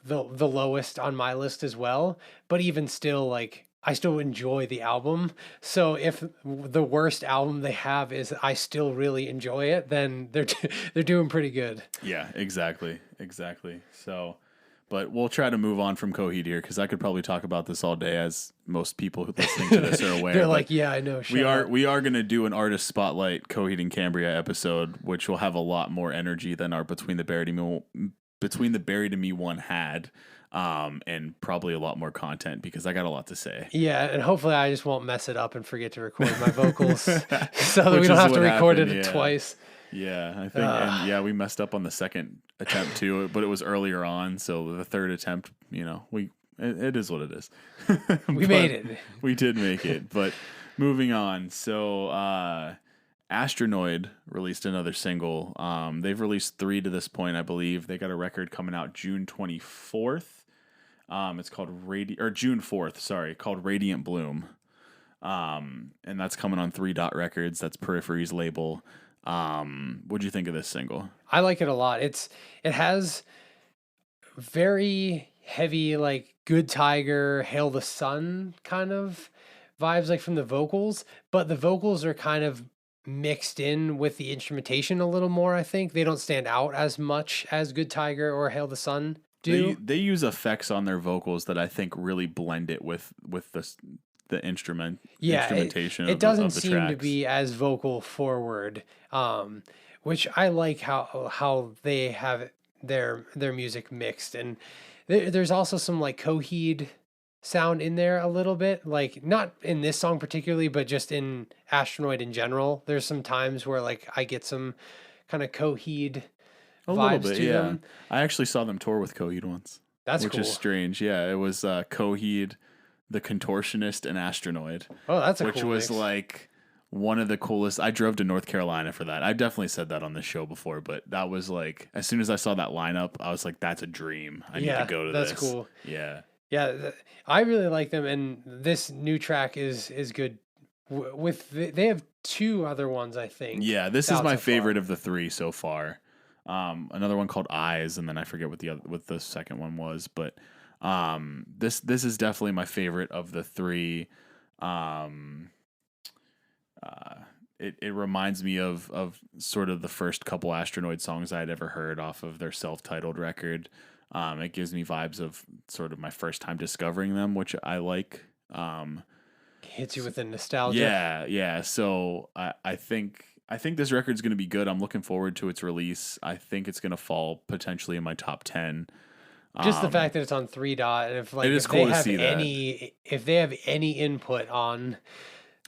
the lowest on my list as well, but even still, like I still enjoy the album. So if the worst album they have is I still really enjoy it, then they're doing pretty good. Yeah, exactly. Exactly. So, but we'll try to move on from Coheed here because I could probably talk about this all day, as most people who listening to this are aware. They're but like, yeah, I know. we Shut are up. we are gonna do an artist spotlight Coheed and Cambria episode, which will have a lot more energy than our Between the Buried and Me one had, and probably a lot more content because I got a lot to say. Yeah, and hopefully I just won't mess it up and forget to record my vocals so that Which we don't is have to what record happened, it yeah. twice. Yeah, I think, and yeah, we messed up on the second attempt too, but it was earlier on, so the third attempt, it is what it is. We But made it. We did make it, but moving on. So, Astronoid released another single. They've released 3 to this point, I believe. They got a record coming out June 24th. It's called June 4th, sorry, called Radiant Bloom. And that's coming on 3 Dot Records. That's Periphery's label. What'd you think of this single? I like it a lot. It has very heavy like Good Tiger, Hail the Sun kind of vibes like from the vocals, but the vocals are kind of mixed in with the instrumentation a little more, I think. They don't stand out as much as Good Tiger or Hail the Sun do. They use effects on their vocals that I think really blend it with the instrumentation it of doesn't of the seem to tracks. be as vocal forward, which I like how they have their music mixed, and there's also some like Coheed sound in there a little bit, like not in this song particularly, but just in Astronoid in general. There's some times where like I get some kind of Coheed A little vibes bit, to yeah. them. I actually saw them tour with Coheed once, That's which cool. is strange. Yeah, it was Coheed, the Contortionist, and Astronoid, Oh, that's a which cool was mix. like one of the coolest. I drove to North Carolina for that. I've definitely said that on this show before, but that was like, as soon as I saw that lineup, I was like, that's a dream. I need to go to that's this. cool. Yeah. Yeah, I really like them, and this new track is good. They have 2 other ones, I think. Yeah, this is out my so far. favorite of the 3 so far. Another one called Eyes, and then I forget what the second one was, but this is definitely my favorite of the 3. It reminds me of sort of the first couple Astronoid songs I had ever heard off of their self-titled record. It gives me vibes of sort of my first time discovering them, which I like. Hits you with the nostalgia. Yeah. So I think this record's going to be good. I'm looking forward to its release. I think it's going to fall potentially in my top 10. Just the fact that it's on 3 Dot, and it is cool to see that. If they have any input on,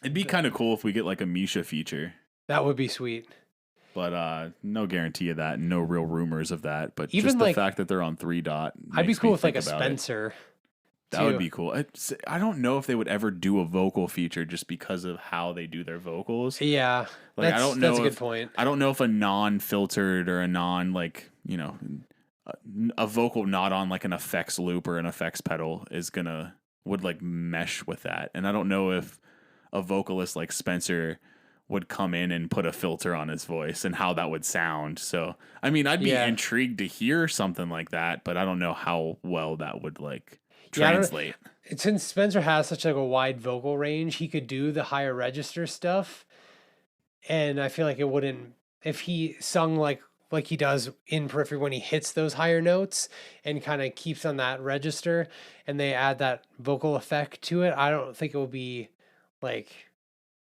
It'd be kind of cool if we get like a Misha feature, that would be sweet. but no guarantee of that. No real rumors of that. But Even just the like- fact that they're on 3 Dot. I'd be makes cool me with like a think about it. Spencer. That would too. be cool. I don't know if they would ever do a vocal feature just because of how they do their vocals. Yeah, Like, I don't know that's a good if- point. I don't know if a non-filtered or a non a vocal not on like an effects loop or an effects pedal would like mesh with that. And I don't know if a vocalist like Spencer would come in and put a filter on his voice and how that would sound. So, I mean, I'd be Yeah. intrigued to hear something like that, but I don't know how well that would like Yeah, I don't- translate. Since Spencer has such like a wide vocal range, he could do the higher register stuff, and I feel like it wouldn't if he sung like he does in Periphery when he hits those higher notes and kind of keeps on that register, and they add that vocal effect to it. I don't think it will be like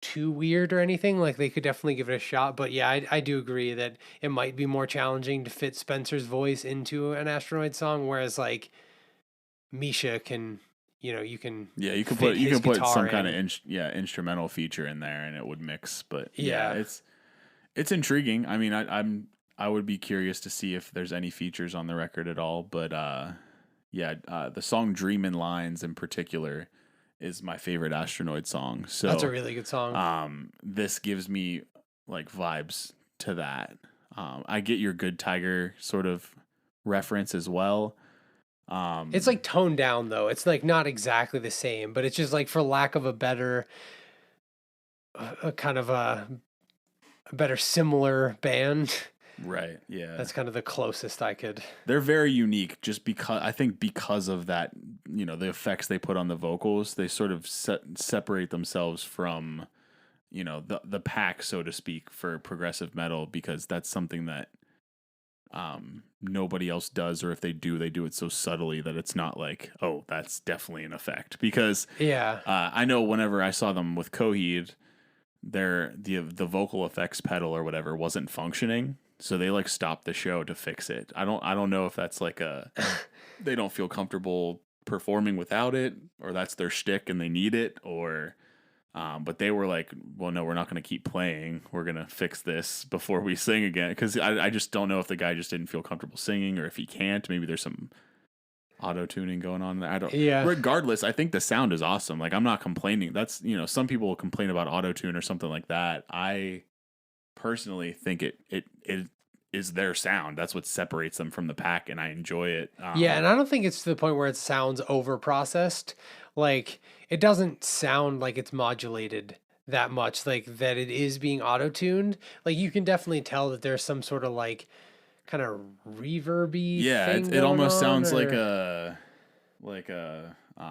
too weird or anything. Like they could definitely give it a shot, but yeah, I do agree that it might be more challenging to fit Spencer's voice into an Astronoid song, whereas like Misha can, you can Yeah, you can fit put his some guitar kind in. of instrumental feature in there and it would mix. But Yeah. it's intriguing. I mean, I'm I would be curious to see if there's any features on the record at all. But the song "Dreamin' Lines" in particular is my favorite Astronoid song. That's a So really good song. this gives me like vibes to that. I get your Good Tiger sort of reference as well. It's like toned down though. It's like not exactly the same, but it's just like for lack of a better, a kind of a better similar band. Right. Yeah. That's kind of the closest I could. They're very unique just because I think because of that, the effects they put on the vocals, they sort of separate themselves from, the pack, so to speak, for progressive metal, because that's something that nobody else does, or if they do it so subtly that it's not like, oh, that's definitely an effect. Because Yeah. I know whenever I saw them with Coheed, the vocal effects pedal or whatever wasn't functioning, so they like stopped the show to fix it. I don't know if that's like they don't feel comfortable performing without it, or that's their shtick and they need it, or but they were like, well, no, we're not going to keep playing. We're going to fix this before we sing again, because I just don't know if the guy just didn't feel comfortable singing, or if he can't. Maybe there's some auto tuning going on. I don't. Yeah. Regardless, I think the sound is awesome. Like, I'm not complaining. That's some people will complain about auto tune or something like that. I personally think it is their sound. That's what separates them from the pack, and I enjoy it. Yeah, and I don't think it's to the point where it sounds over processed. Like it doesn't sound like it's modulated that much, like that it is being auto tuned. Like you can definitely tell that there's some sort of like kind of reverby. Yeah, thing it almost going on, sounds like or- a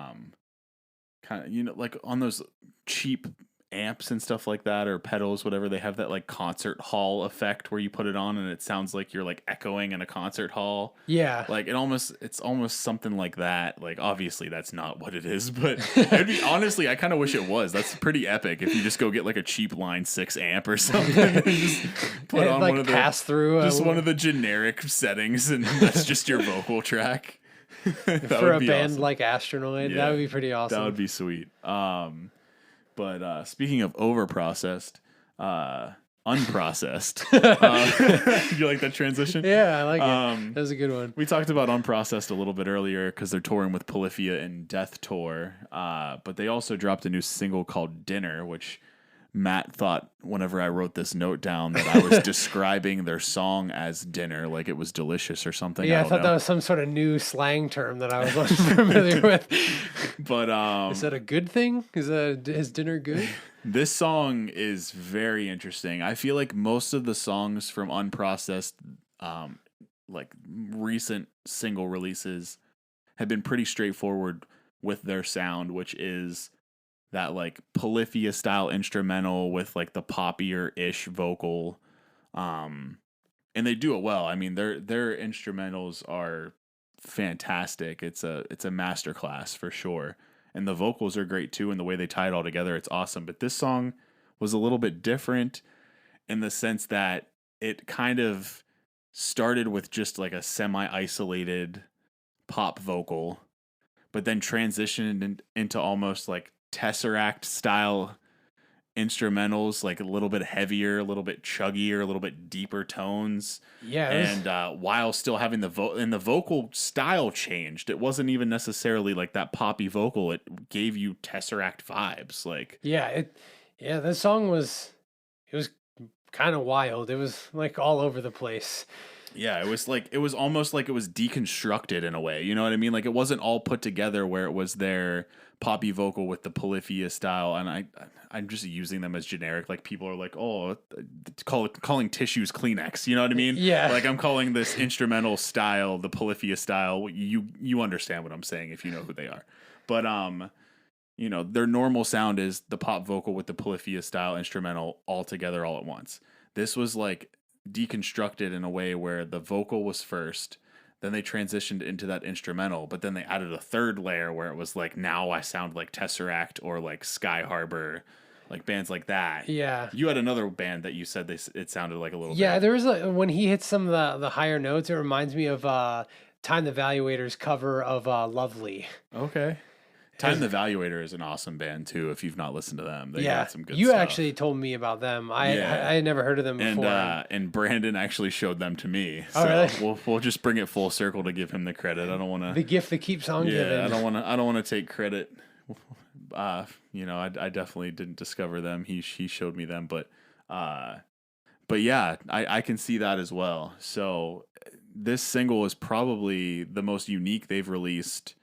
kind of like on those cheap amps and stuff like that, or pedals, whatever, they have that like concert hall effect where you put it on and it sounds like you're like echoing in a concert hall. Yeah. Like it's almost something like that. Like obviously that's not what it is, but it'd be, honestly, I kind of wish it was. That's pretty epic if you just go get like a cheap Line 6 amp or something and just put on like one of pass through one of the generic settings, and that's just your vocal track. for a band awesome. like Astronoid. Yeah, That would be pretty awesome. That would be sweet. But speaking of overprocessed, unprocessed. You like that transition? Yeah, I like it. That was a good one. We talked about unprocessed a little bit earlier because they're touring with Polyphia and Death Tour. But they also dropped a new single called Dinner, which Matt thought whenever I wrote this note down that I was describing their song as dinner, like it was delicious or something. Yeah, I thought know. that was some sort of new slang term that I was unfamiliar with. But is that a good thing? Is dinner good? This song is very interesting. I feel like most of the songs from Unprocessed, like recent single releases, have been pretty straightforward with their sound, which is that like Polyphia style instrumental with like the poppier-ish vocal. And they do it well. I mean, their instrumentals are fantastic. It's a masterclass for sure. And the vocals are great too, and the way they tie it all together, it's awesome. But this song was a little bit different in the sense that it kind of started with just like a semi-isolated pop vocal, but then transitioned into almost like Tesseract style instrumentals, like a little bit heavier, a little bit chuggier, a little bit deeper tones. Yeah. And while still having the vocal style changed. It wasn't even necessarily like that poppy vocal. It gave you Tesseract vibes. Like this song was kind of wild. It was like all over the place. Yeah, it was almost like it was deconstructed in a way. You know what I mean? Like it wasn't all put together where it was their poppy vocal with the Polyphia style, and I'm just using them as generic. Like people are like, oh, calling tissues Kleenex. You know what I mean? Yeah. Like I'm calling this instrumental style the Polyphia style. You understand what I'm saying if you know who they are. But their normal sound is the pop vocal with the Polyphia style instrumental all together all at once. This was like deconstructed in a way where the vocal was first, then they transitioned into that instrumental, but then they added a third layer where it was like, now I sound like Tesseract or like Sky Harbor, like bands like that. Yeah. You had another band that you said it sounded like a little Yeah, bit. there was when he hits some of the higher notes, it reminds me of Time the Evaluator's cover of Lovely. Okay. Time the Evaluator is an awesome band too. If you've not listened to them, they Yeah, got some good you stuff. actually told me about them. Yeah. I had never heard of them before. And Brandon actually showed them to me. Oh, So really? we'll just bring it full circle to give him the credit. I don't want The to. gift that keeps on giving. I don't want to take credit. You know, I definitely didn't discover them. He showed me them, but yeah, I can see that as well. So this single is probably the most unique they've released.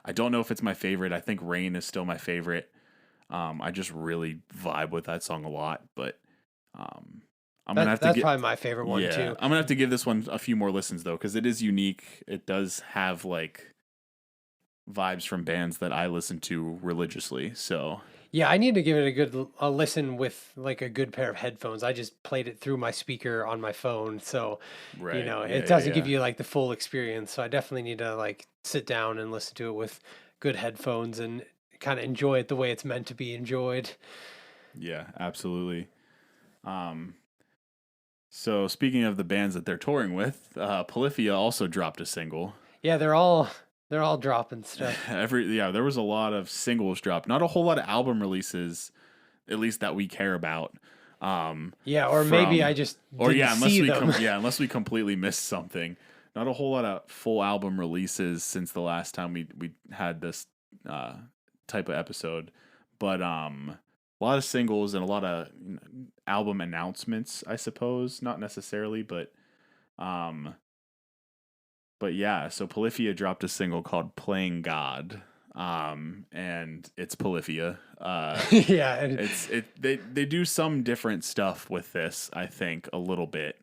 I don't know if it's my favorite. I think Rain is still my favorite. I just really vibe with that song a lot, but I'm gonna have to That's probably my favorite one too. I'm gonna have to give this one a few more listens though, because it is unique. It does have like vibes from bands that I listen to religiously. So Yeah, I need to give it a listen with like a good pair of headphones. I just played it through my speaker on my phone, so right, it doesn't give you like the full experience. So I definitely need to like sit down and listen to it with good headphones and kind of enjoy it the way it's meant to be enjoyed. Yeah, absolutely. So speaking of the bands that they're touring with, Polyphia also dropped a single. Yeah, they're all dropping stuff. There was a lot of singles dropped. Not a whole lot of album releases, at least that we care about. Yeah, or maybe I just didn't see them. Unless we completely missed something. Not a whole lot of full album releases since the last time we had this type of episode, but a lot of singles and a lot of album announcements, I suppose. Not necessarily, but yeah. So Polyphia dropped a single called "Playing God." And it's Polyphia. Yeah, they do some different stuff with this, I think, a little bit.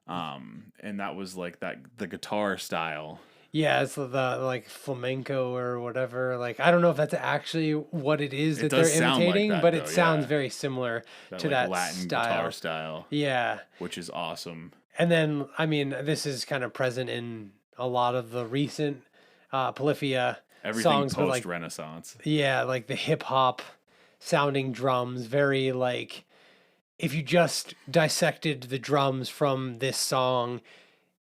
And that was like the guitar style. yeah, it's the like flamenco or whatever. Like I don't know if that's actually what it is that they're imitating, that, but though, it sounds yeah. very similar to like that Latin style. guitar style. Yeah, Which is awesome. and then I mean this is kind of present in a lot of the recent Polyphia Everything songs, but post Renaissance. yeah, like the hip hop sounding drums, very like if you just dissected the drums from this song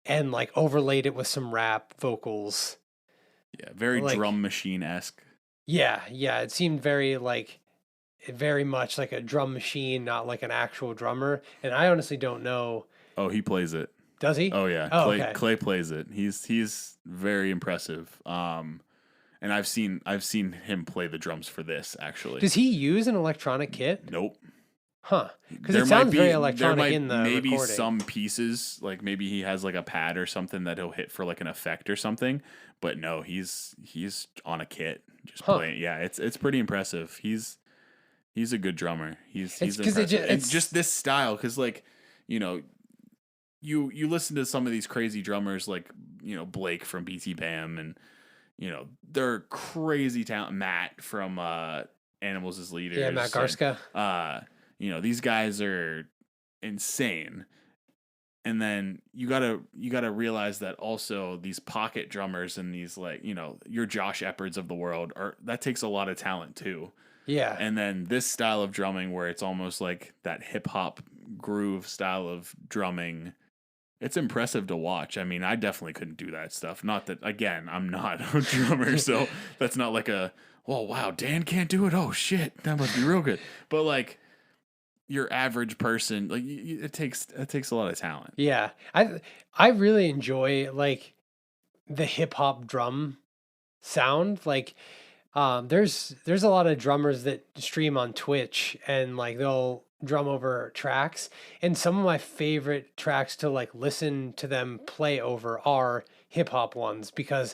and like overlaid it with some rap vocals. Yeah, very Like, drum machine esque. yeah, it seemed very much like a drum machine, not like an actual drummer. And I honestly don't know. Oh, he plays it. Does he? Oh yeah, Oh, Clay okay. Clay plays it. He's very impressive. And I've seen him play the drums for this actually. Does he use an electronic kit? Nope. Huh. Because it sounds very electronic in the maybe recording. some pieces, like maybe he has like a pad or something that he'll hit for like an effect or something. But no, he's on a kit just playing. Yeah, it's pretty impressive. He's a good drummer. He's impressive. It's just this style because like you listen to some of these crazy drummers like Blake from BT Bam and they're crazy talent. Matt from Animals as Leaders. Yeah, Matt Garska. And, these guys are insane. And then you gotta realize that also these pocket drummers and these like your Josh Eppards of the world that takes a lot of talent too. Yeah. And then this style of drumming where it's almost like that hip hop groove style of drumming. It's impressive to watch. I mean, I definitely couldn't do that stuff. Not that, again, I'm not a drummer, so that's not like oh, wow, Dan can't do it. Oh, shit, that must be real good. But, like, your average person, like, it takes a lot of talent. Yeah. I really enjoy, like, the hip-hop drum sound. Like, there's a lot of drummers that stream on Twitch, and, like, they'll drum over tracks, and some of my favorite tracks to like listen to them play over are hip hop ones because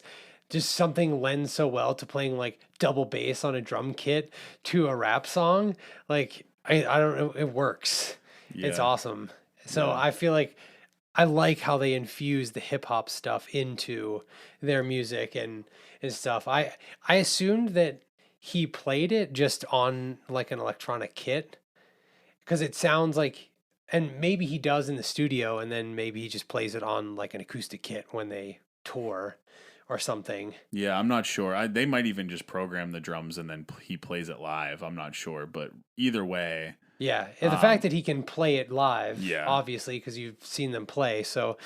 just something lends so well to playing like double bass on a drum kit to a rap song. Like I don't know, it works. Yeah. It's awesome. So yeah. I feel like I like how they infuse the hip hop stuff into their music and stuff. I assumed that he played it just on like an electronic kit. Because it sounds like, and maybe he does in the studio, and then maybe he just plays it on like an acoustic kit when they tour or something. Yeah, I'm not sure. They might even just program the drums and then he plays it live. I'm not sure, but either way. Yeah, and the fact that he can play it live, yeah, obviously, because you've seen them play, so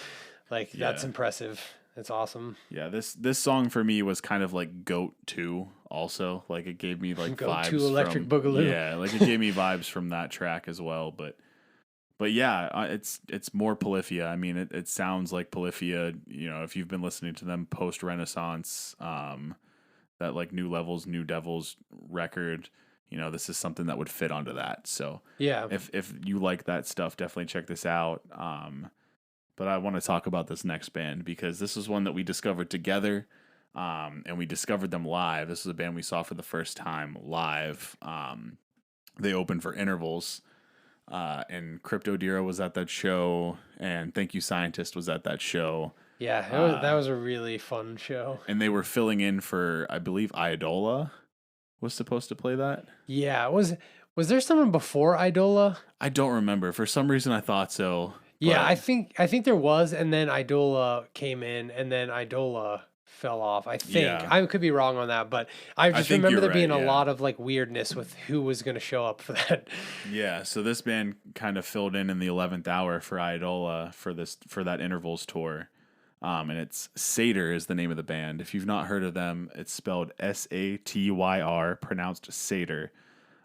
like that's impressive It's awesome. Yeah, this song for me was kind of like Goat 2 also. Like it gave me like Go to vibes Electric from Boogaloo. yeah, like it gave me vibes from that track as well, but yeah, it's more Polyphia. I mean, it sounds like Polyphia, you know, if you've been listening to them post Renaissance, that like New Levels, New Devils record, you know, this is something that would fit onto that. So Yeah. if you like that stuff, definitely check this out. But I want to talk about this next band because this is one that we discovered together, and we discovered them live. This is a band we saw for the first time live. They opened for Intervals, and Crypto Dira was at that show, and Thank You Scientist was at that show. Yeah, that was a really fun show. And they were filling in for, I believe, Idola was supposed to play that. Yeah, was there someone before Idola? I don't remember. For some reason, I thought so. Yeah, But I think there was, and then Idola came in, and then Idola fell off. I think yeah, I could be wrong on that, but I just think remember you're there being right, a yeah. lot of like weirdness with who was going to show up for that. Yeah, so this band kind of filled in the 11th hour for Idola for that Intervals tour. And it's Satyr is the name of the band. If you've not heard of them, it's spelled Satyr, pronounced Satyr.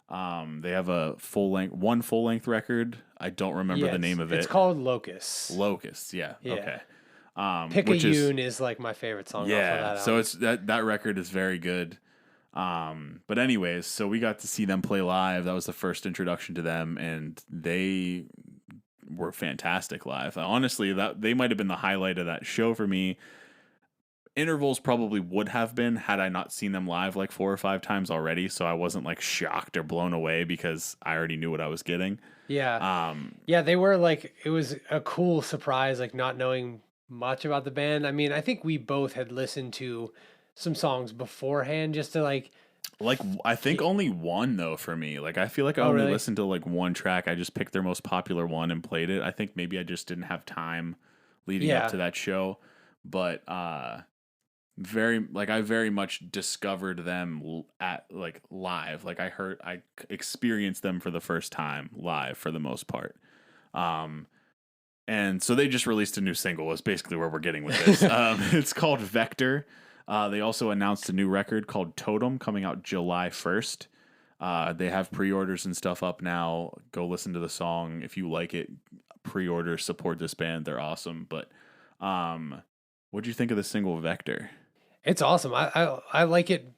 They have one full length record. I don't remember the name of it. It's called Locust. Locust, yeah. Yeah. Okay. Picayune is like my favorite song off of that album. So it's that record is very good. But anyways, so we got to see them play live. That was the first introduction to them, and they were fantastic live. Honestly, that they might have been the highlight of that show for me. Intervals probably would have been had I not seen them live like 4 or 5 times already, so I wasn't like shocked or blown away because I already knew what I was getting. Yeah. Yeah, they were like, it was a cool surprise, like not knowing much about the band. I mean, I think we both had listened to some songs beforehand just to like, I think only one though for me. Like I feel like I Oh, only really? listened to like one track. I just picked their most popular one and played it. I think maybe I just didn't have time leading up Yeah. to that show. But I very much discovered them at like live. Like I experienced them for the first time live for the most part. And so they just released a new single is basically where we're getting with this. It's called Vector. They also announced a new record called Totem coming out July 1st. They have pre-orders and stuff up now. Go listen to the song. If you like it, pre-order, support this band. They're awesome. But what do you think of the single Vector? It's awesome. I like it.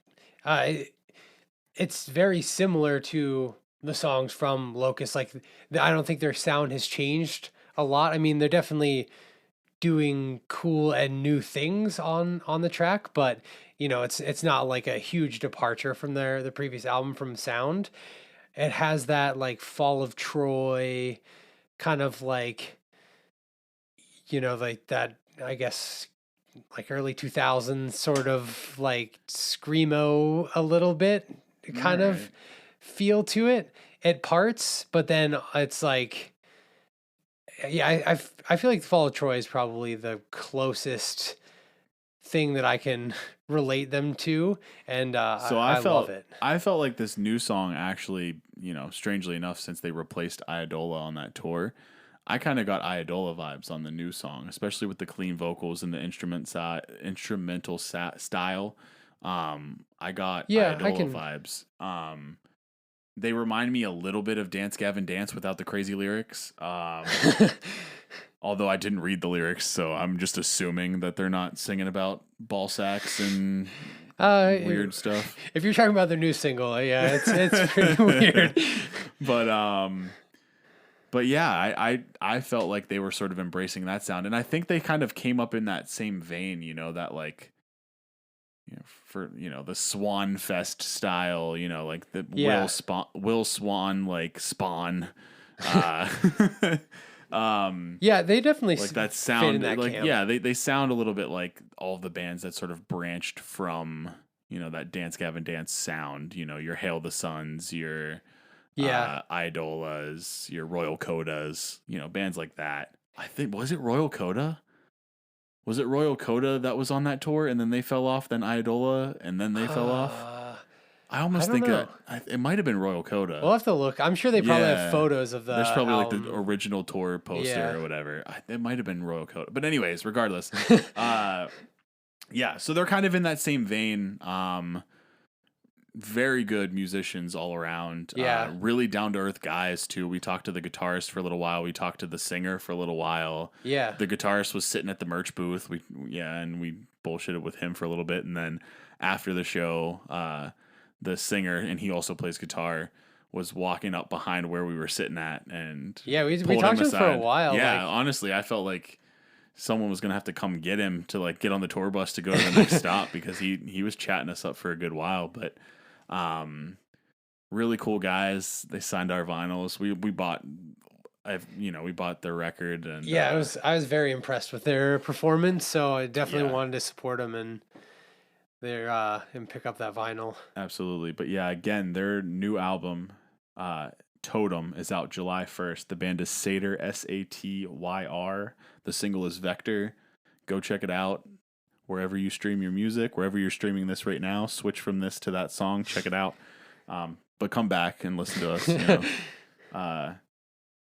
It's very similar to the songs from Locust. Like, I don't think their sound has changed a lot. I mean, they're definitely doing cool and new things on the track, but you know, it's not like a huge departure from the previous album from sound. It has that like Fall of Troy kind of like, you know, like that, I guess, like early 2000s sort of like screamo a little bit kind of Alright. feel to it at parts, but then it's like, yeah, I feel like Fall of Troy is probably the closest thing that I can relate them to, and So I love it. I felt like this new song actually, you know, strangely enough, since they replaced Idola on that tour, I kind of got Idola vibes on the new song, especially with the clean vocals and the instrumental style. I got Yeah, I Idola can. vibes. They remind me a little bit of Dance Gavin Dance without the crazy lyrics. Although I didn't read the lyrics, so I'm just assuming that they're not singing about ball sacks and weird stuff. If you're talking about their new single, yeah, it's pretty weird. But yeah, I felt like they were sort of embracing that sound, and I think they kind of came up in that same vein, you know, that like, you know, for the Swan Fest style, you know, like the Yeah. Will Swan like Spawn, Yeah, they definitely like that fit sound, in that like camp. yeah, they sound a little bit like all the bands that sort of branched from, you know, that Dance Gavin Dance sound, you know, your Hail the Suns, your Yeah. Idolas, your Royal Codas, you know, bands like that. I think was it Royal Coda? Was it Royal Coda that was on that tour and then they fell off, then Idola, and then they fell off? I I almost don't think know. it might have been Royal We'll Coda. have to look. I'm sure they probably have Yeah. photos of There's the probably like the album. original tour poster Yeah. or whatever. It might have been Royal Coda. But anyways, regardless. Uh yeah, so they're kind of in that same vein. Very good musicians all around. Yeah. Really down to earth guys too. We talked to the guitarist for a little while. We talked to the singer for a little while. Yeah. The guitarist was sitting at the merch booth. And we bullshitted with him for a little bit, and then after the show, the singer, and he also plays guitar, was walking up behind where we were sitting at and Yeah, we pulled talked to him aside. for a while. Yeah, Like, honestly, I felt like someone was gonna have to come get him to like get on the tour bus to go to the next stop because he was chatting us up for a good while. But really cool guys. They signed our vinyls. We bought. We bought their record, and yeah, I was very impressed with their performance, so I definitely Yeah. wanted to support them and pick up that vinyl. absolutely. But yeah, again, their new album, Totem, is out July 1st. The band is Satyr, Satyr. The single is Vector. Go check it out wherever you stream your music, wherever you're streaming this right now. Switch from this to that song. Check it out. But come back and listen to us.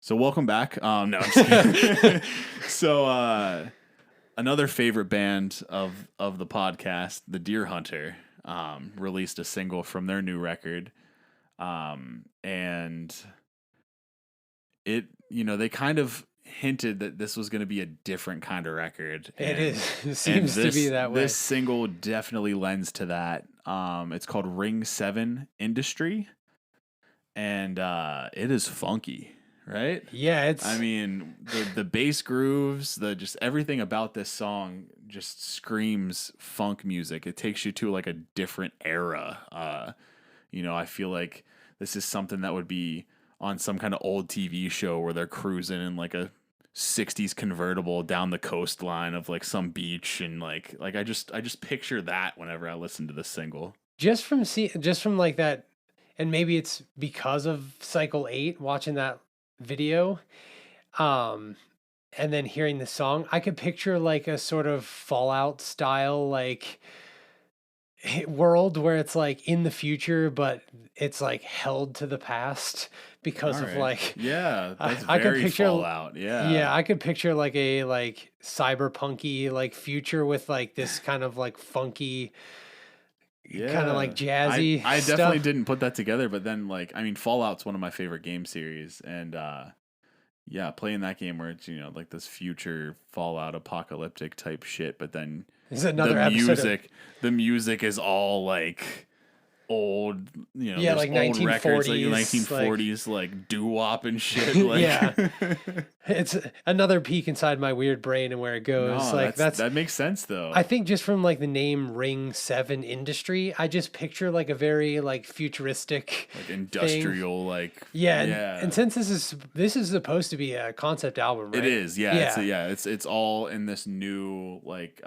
So welcome back. No, I'm just kidding. So another favorite band of the podcast, the Deer Hunter, released a single from their new record, and they kind of hinted that this was going to be a different kind of record. It is. It seems to be that way. This single definitely lends to that. It's called Ring 7 Industry, and it is funky. Right? Yeah, I mean, the bass grooves, just everything about this song just screams funk music. It takes you to like a different era. I feel like this is something that would be on some kind of old TV show where they're cruising in like a 60s convertible down the coastline of like some beach, and like I just picture that whenever I listen to this single. just from like that, and maybe it's because of Cycle 8, watching that video, and then hearing the song, I could picture like a sort of Fallout style like world where it's like in the future, but it's like held to the past because of like that's I could very picture Fallout. I could picture like a like cyberpunky like future with like this kind of like funky kind of like jazzy I stuff. definitely didn't put that together, but then like I mean Fallout's one of my favorite game series, and playing that game where it's like this future Fallout apocalyptic type shit, but then There's another the music is all like old, Yeah, there's like old records, like 1940s, 1940s, like doo-wop and shit. Like, Yeah. It's another peek inside my weird brain and where it goes. No, like that makes sense though. I think just from like the name Ring 7 Industry, I just picture like a very like futuristic, like industrial, like And since this is supposed to be a concept album, right? It is, it's all in this new like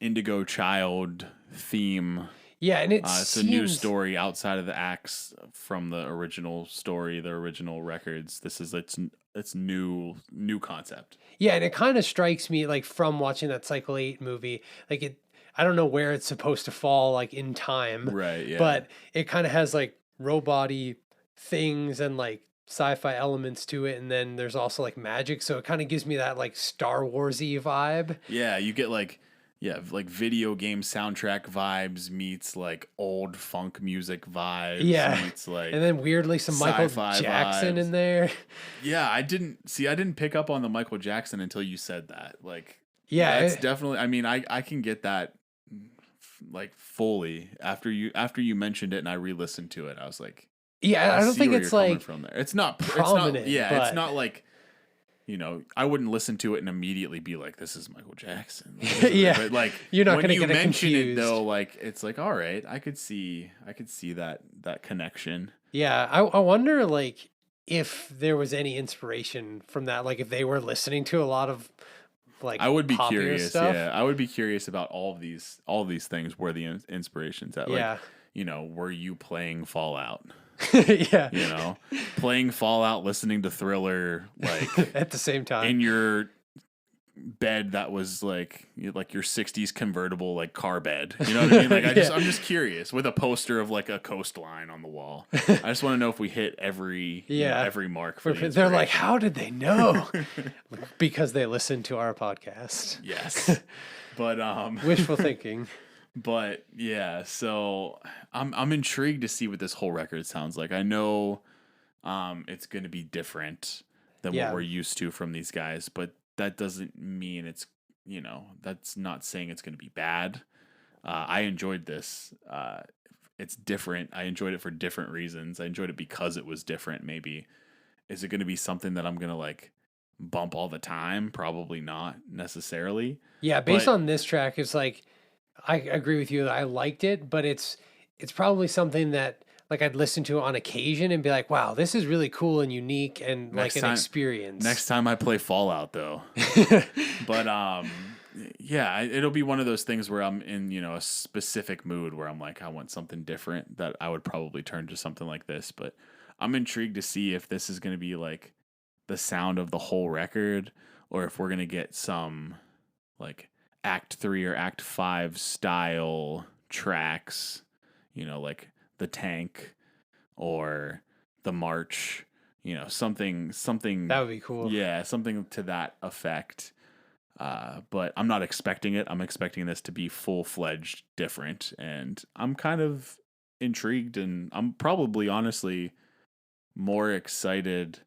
Indigo Child theme. Yeah, and it's a new story outside of the acts from the original story, the original records. This is it's new concept. Yeah, and it kind of strikes me like from watching that Cycle 8 movie, like I don't know where it's supposed to fall like in time. Right, yeah. But it kind of has like robot-y things and like sci-fi elements to it, and then there's also like magic, so it kind of gives me that like Star Wars-y vibe. Yeah, you get like video game soundtrack vibes meets like old funk music vibes. Yeah, meets like, and then weirdly some Michael Jackson vibes in there. Yeah, I didn't pick up on the Michael Jackson until you said that. Like, yeah, that's definitely. I mean, I can get that like fully after you mentioned it and I re-listened to it. I was like, yeah, I don't think it's like from there. It's not prominent. It's not like. I wouldn't listen to it and immediately be like, "This is Michael Jackson." Yeah, but like you're not when going to get it mention confused. it though, like it's like, all right, I could see that connection. Yeah, I wonder like if there was any inspiration from that, like if they were listening to a lot of like I would be popular curious. stuff. Yeah, I would be curious about all these things where the inspirations at. Like, were you playing Fallout? Yeah, playing Fallout, listening to Thriller, like at the same time in your bed that was like your 60s convertible like car bed. You know what I mean? Like I'm just curious, with a poster of like a coastline on the wall. I just want to know if we hit every every mark for the They're like, how did they know? Because they listened to our podcast. Yes. But wishful thinking. But yeah, so I'm intrigued to see what this whole record sounds like. I know it's going to be different than what we're used to from these guys, but that doesn't mean it's, that's not saying it's going to be bad. I enjoyed this. It's different. I enjoyed it for different reasons. I enjoyed it because it was different, maybe. Is it going to be something that I'm going to like bump all the time? Probably not necessarily. Yeah, based on this track, it's like, I agree with you. I liked it, but it's probably something that like I'd listen to on occasion and be like, wow, this is really cool and unique and like an experience. Next time I play Fallout though. But yeah, it'll be one of those things where I'm in, a specific mood where I'm like, I want something different, that I would probably turn to something like this. But I'm intrigued to see if this is going to be like the sound of the whole record, or if we're going to get some like Act 3 or Act 5 style tracks, like The Tank or The March, something that would be cool. Yeah, something to that effect. But I'm not expecting it. I'm expecting this to be full-fledged different, and I'm kind of intrigued, and I'm probably honestly more excited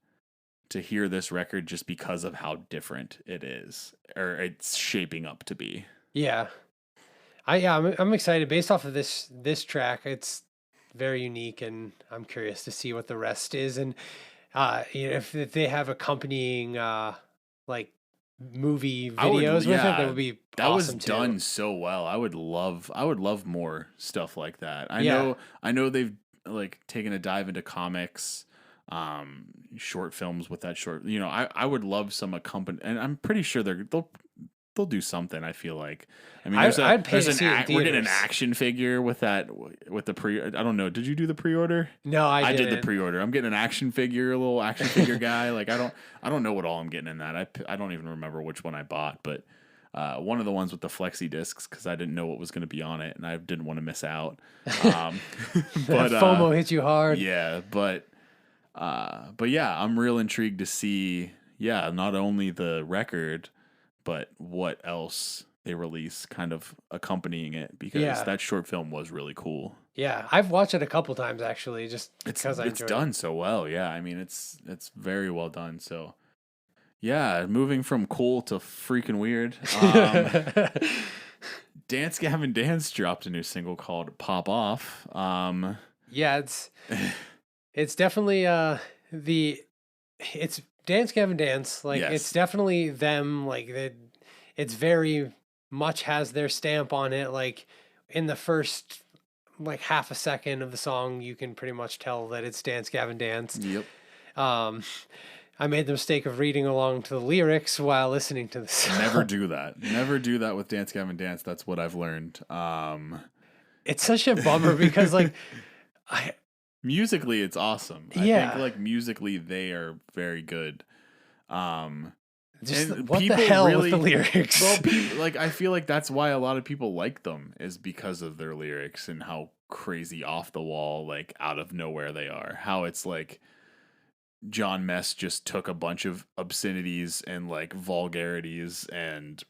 to hear this record just because of how different it is, or it's shaping up to be. Yeah. I'm excited based off of this track. It's very unique, and I'm curious to see what the rest is. And if they have accompanying like movie videos with it, that would be that awesome was done so well. I would love more stuff like that. I know they've like taken a dive into comics, short films with that short. I would love some accompany, and I'm pretty sure they'll do something. I feel like. I mean, we're getting an action figure with that, with the pre. I don't know. Did you do the pre-order? No, I didn't. did the pre-order. I'm getting an action figure, a little action figure guy. Like I don't know what all I'm getting in that. I don't even remember which one I bought, but one of the ones with the flexi discs, because I didn't know what was going to be on it, and I didn't want to miss out. But FOMO hits you hard. Yeah, but yeah, I'm real intrigued to see. Yeah, not only the record, but what else they release kind of accompanying it, because that short film was really cool. Yeah, I've watched it a couple times actually, just because it's done so well. Yeah, I mean it's very well done. So yeah, moving from cool to freaking weird. Dance Gavin Dance dropped a new single called "Pop Off." Yeah, it's definitely it's Dance Gavin Dance, like it's definitely them, like it's very much has their stamp on it. Like in the first like half a second of the song, you can pretty much tell that it's Dance Gavin Dance. Yep. I made the mistake of reading along to the lyrics while listening to the song. Never do that. Never do that with Dance Gavin Dance. That's what I've learned. It's such a bummer because like musically it's awesome. I think like musically they are very good. Just what the hell with the lyrics? Well, like I feel like that's why a lot of people like them, is because of their lyrics and how crazy off the wall, like out of nowhere they are. How it's like John Mess just took a bunch of obscenities and like vulgarities and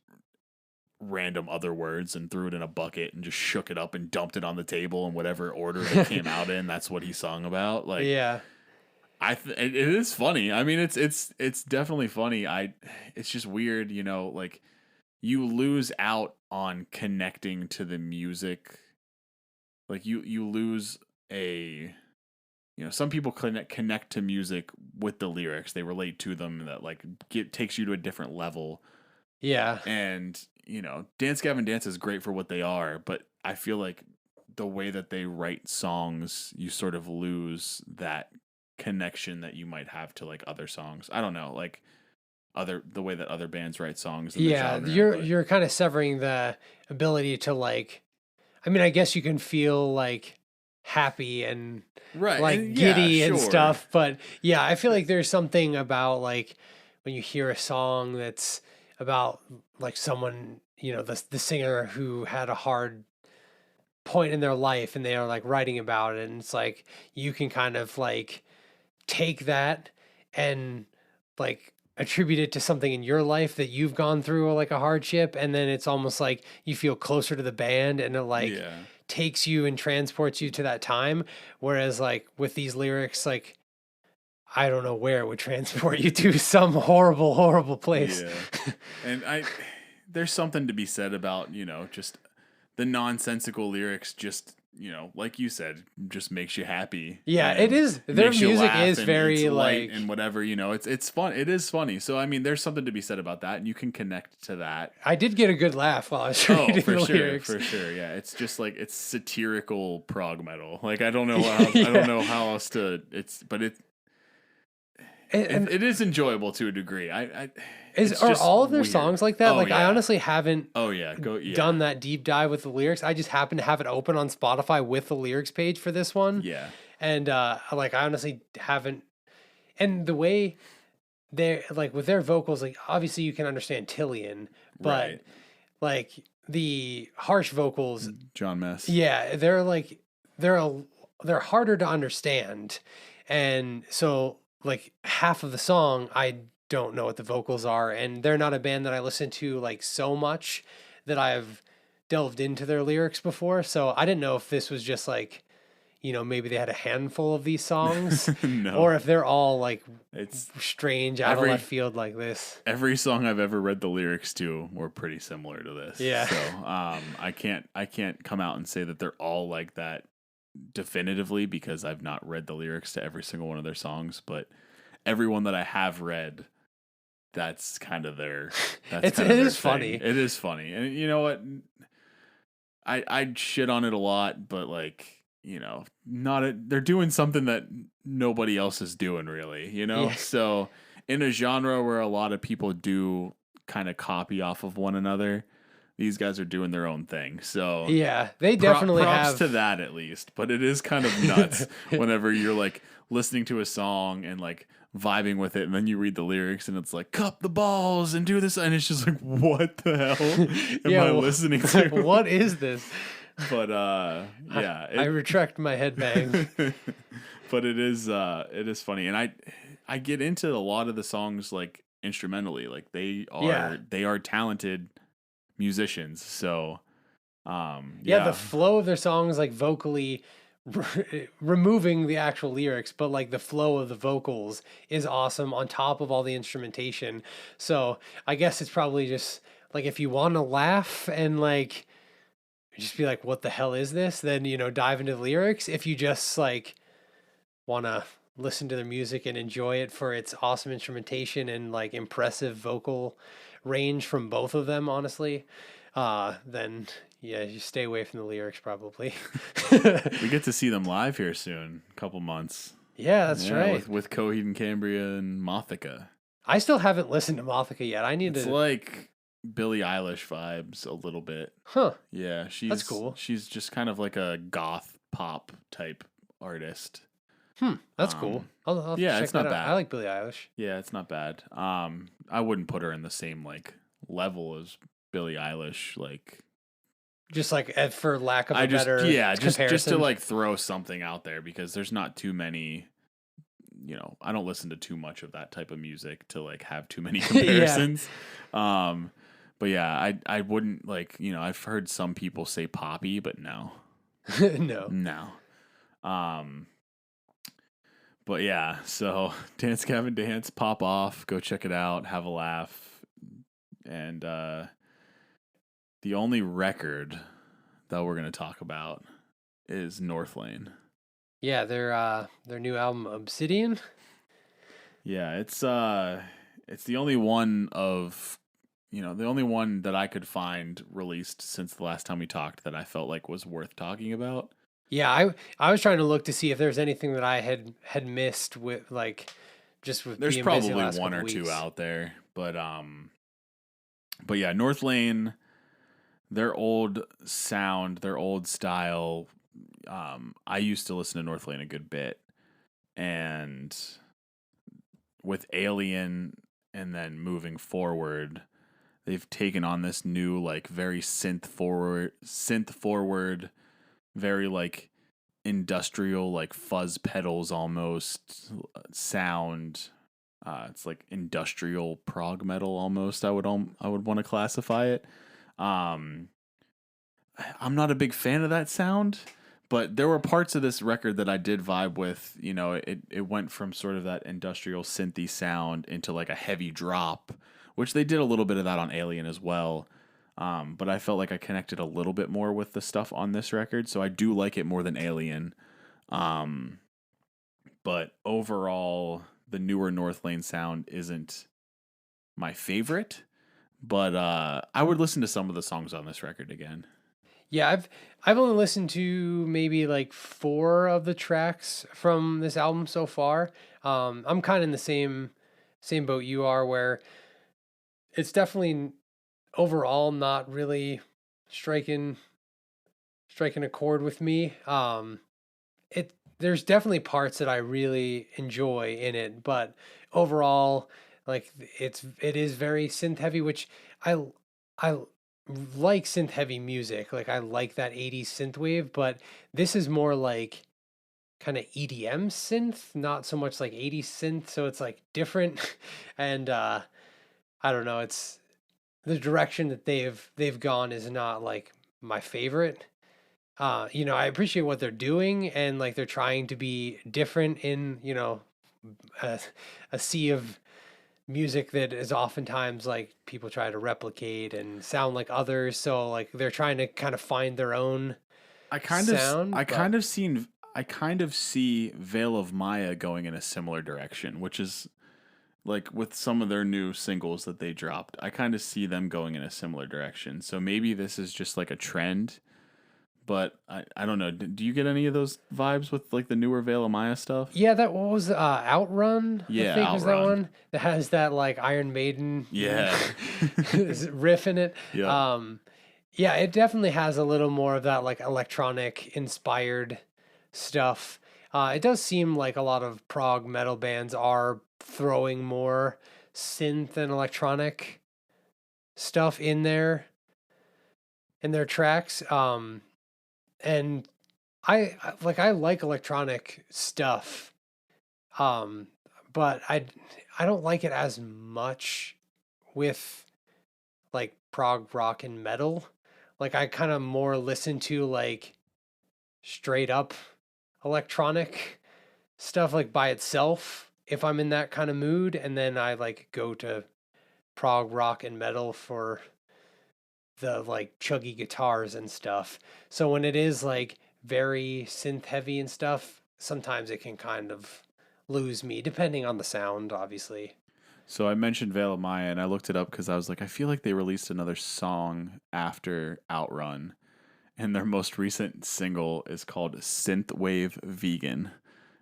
random other words and threw it in a bucket and just shook it up and dumped it on the table in whatever order it came out in. That's what he sung about. Like, yeah. It is funny. I mean, it's definitely funny. It's just weird, like you lose out on connecting to the music. Like you lose some people connect to music with the lyrics. They relate to them, that like takes you to a different level. Yeah. And, Dance Gavin Dance is great for what they are, but I feel like the way that they write songs, you sort of lose that connection that you might have to like other songs. I don't know, like the way that other bands write songs. Yeah, you're kind of severing the ability to like, I mean, I guess you can feel like happy and like giddy and stuff, but yeah, I feel like there's something about like when you hear a song that's about like someone, the singer who had a hard point in their life and they are like writing about it, and it's like you can kind of like take that and like attribute it to something in your life that you've gone through, like a hardship, and then it's almost like you feel closer to the band and it like Yeah. takes you and transports you to that time. Whereas like with these lyrics, like I don't know where it would transport you to some horrible, horrible place. Yeah. And there's something to be said about, just the nonsensical lyrics, just, like you said, just makes you happy. Yeah, it And is. Their makes you music laugh, is and very it's light like, and whatever, it's fun. It is funny. So, I mean, there's something to be said about that, and you can connect to that. I did get a good laugh while I was Oh, reading for the sure, lyrics. for sure. Yeah, it's just like it's satirical prog metal. Like I don't know I don't know how else to. But And it is enjoyable to a degree. It's are just all of their weird. songs like that? Oh Like I yeah. honestly haven't Oh yeah. Yeah. done that deep dive with the lyrics. I just happen to have it open on Spotify with the lyrics page for this one. Yeah. And like I honestly haven't, and the way they're like with their vocals, like obviously you can understand Tillian, but Right. like the harsh vocals, John Mess. yeah, they're like they're harder to understand. And so like half of the song I don't know what the vocals are, and they're not a band that I listen to like so much that I've delved into their lyrics before. So I didn't know if this was just like, maybe they had a handful of these songs No. or if they're all like It's strange out of left field like this. every song I've ever read the lyrics to were pretty similar to this. Yeah. So I can't come out and say that they're all like that definitively because I've not read the lyrics to every single one of their songs, but every one that I have read, that's kind of their It their is thing. funny. It is funny. And you know what? I'd shit on it a lot, but like, they're doing something that nobody else is doing really, Yeah. So in a genre where a lot of people do kind of copy off of one another, these guys are doing their own thing. So Yeah, they definitely props have to that at least, but it is kind of nuts whenever you're like listening to a song and like vibing with it, and then you read the lyrics and it's like cup the balls and do this, and it's just like, what the hell am I listening it's to? like, what is this? But yeah, I retract my headbang. but it is funny, and I get into a lot of the songs like instrumentally, like they are talented musicians. So Yeah, the flow of their songs, like vocally, removing the actual lyrics, but like the flow of the vocals is awesome on top of all the instrumentation. So I guess it's probably just like if you want to laugh and like just be like, what the hell is this? Then, dive into the lyrics. If you just like want to listen to their music and enjoy it for its awesome instrumentation and like impressive vocal range from both of them, honestly, then yeah, you stay away from the lyrics probably. we get to see them live here soon, a couple months. Yeah, that's right. With Coheed and Cambria and Mothica. I still haven't listened to Mothica yet. I need It's to. like Billie Eilish vibes a little bit. Huh. Yeah, That's cool. She's just kind of like a goth pop type artist. That's cool. I'll yeah, check it's not that out. bad. I like Billie Eilish. Yeah, it's not bad. I wouldn't put her in the same like level as Billie Eilish. Like, Just like for lack of a I just better just to comparison. like throw something out there because there's not too many. I don't listen to too much of that type of music to like have too many comparisons. But yeah, I wouldn't like, I've heard some people say poppy, but no. No. But yeah, so Dance Gavin Dance, pop off, go check it out, have a laugh. And the only record that we're going to talk about is Northlane. Yeah, their new album Obsidian. Yeah, it's the only one of the only one that I could find released since the last time we talked that I felt like was worth talking about. Yeah, I was trying to look to see if there's anything that I had missed with like just with There's being probably busy the last one couple or weeks. two out there, but yeah, Northlane, their old sound, their old style. I used to listen to Northlane a good bit, and with Alien and then moving forward, they've taken on this new like very synth forward, very like industrial like fuzz pedals almost sound. It's like industrial prog metal almost. I would want to classify it. Um, I'm not a big fan of that sound, but there were parts of this record that I did vibe with. You know, it went from sort of that industrial synthy sound into like a heavy drop, which they did a little bit of that on Alien as well. But I felt like I connected a little bit more with the stuff on this record, so I do like it more than Alien. Um, but overall, the newer Northlane sound isn't my favorite. But I would listen to some of the songs on this record again. Yeah, I've only listened to maybe like 4 of the tracks from this album so far. I'm kind of in the same boat you are, where it's definitely overall not really striking striking a chord with me. It there's definitely parts that I really enjoy in it, but overall, like it is very synth heavy, which I I like synth heavy music. Like I like that 80s synth wave, but this is more like kind of EDM synth, not so much like 80s synth, so it's like different. And I don't know, it's the direction that they've gone is not like my favorite. I appreciate what they're doing, and like they're trying to be different in, a, a sea of music that is oftentimes like people try to replicate and sound like others. So like they're trying to kind of find their own sound, but I kind of see Veil of Maya going in a similar direction, which is like with some of their new singles that they dropped. I kind of see them going in a similar direction. So maybe this is just like a trend, but I don't know. Do you get any of those vibes with like the newer Veil of Maya stuff? yeah, that what was Outrun, I Yeah, think was that Outrun. one that has that like Iron Maiden Yeah. riff in it. Yep. Um, yeah, it definitely has a little more of that like electronic inspired stuff. It does seem like a lot of prog metal bands are throwing more synth and electronic stuff in their tracks. And I like electronic stuff. Um, but I don't like it as much with like prog rock and metal. Like I kind of more listen to like straight up electronic stuff like by itself if I'm in that kind of mood, and then I like go to prog rock and metal for the like chuggy guitars and stuff. So when it is like very synth heavy and stuff, sometimes it can kind of lose me depending on the sound, obviously. So I mentioned Veil of Maya, and I looked it up because I was like, I feel like they released another song after Outrun, and their most recent single is called Synthwave Vegan,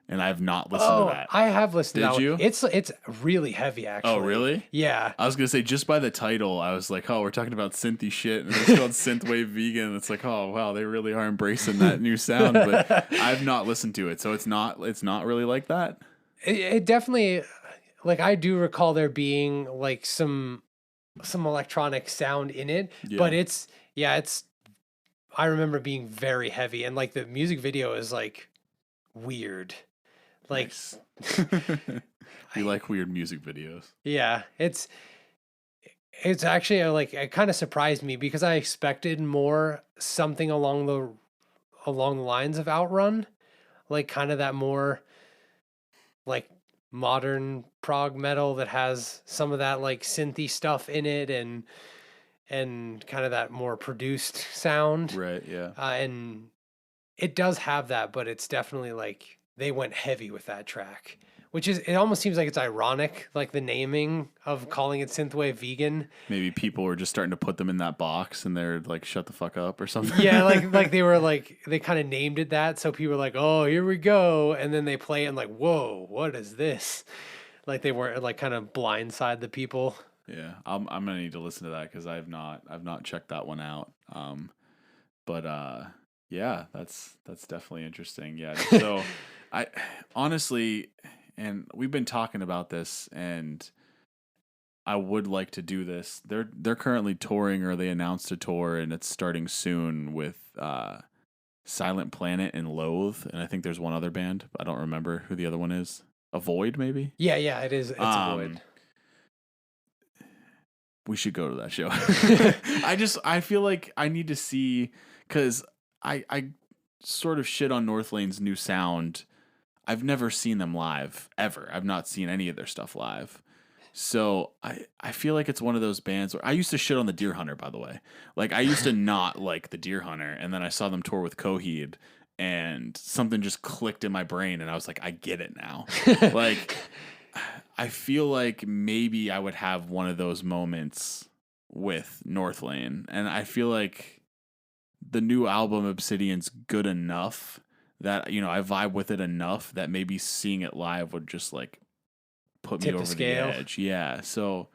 and I have not listened to Oh, that. I have listened to that Did one. you? It's really heavy Oh, actually. really? Yeah. I was gonna say just by the title, I was like, oh, we're talking about synthy shit, and it's called Synthwave Vegan. It's like, oh wow, they really are embracing that new sound. But I've not listened to it, so it's not really like that. It definitely, like I do recall there being like some electronic sound in it, but Yeah, it's yeah, it's I remember being very heavy, and like the music video is like weird. Like nice. We I like weird music videos. yeah, it's actually like it kind of surprised me because I expected more something along the lines of Outrun, like kind of that more like modern prog metal that has some of that like synthy stuff in it, and kind of that more produced sound. Right? Yeah. And it does have that, but it's definitely like they went heavy with that track, which is it almost seems like it's ironic, like the naming of calling it synthwave vegan. Maybe people were just starting to put them in that box, and they're like, "Shut the fuck up" or something. Yeah, like they were like they kind of named it that, so people were like, "Oh, here we go," and then they play it and like, "Whoa, what is this?" Like they weren't like kind of blindside the people. Yeah, I'm gonna need to listen to that because I've not checked that one out. But yeah, that's definitely interesting. Yeah, so I honestly, and we've been talking about this, and I would like to do this. They're currently touring, or they announced a tour, and it's starting soon with Silent Planet and Loathe, and I think there's one other band. I don't remember who the other one is. Avoid, maybe. Yeah, it is. It's a void. We should go to that show. I feel like I need to see, because I sort of shit on Northlane's new sound. I've never seen them live ever. I've not seen any of their stuff live. So I feel like it's one of those bands where I used to shit on the Deer Hunter, by the way. Like, I used to not like the Deer Hunter, and then I saw them tour with Coheed, and something just clicked in my brain, and I was like, I get it now. Like, I feel like maybe I would have one of those moments with Northlane, and I feel like the new album Obsidian's good enough that, you know, I vibe with it enough that maybe seeing it live would just like put me over the edge. Yeah. So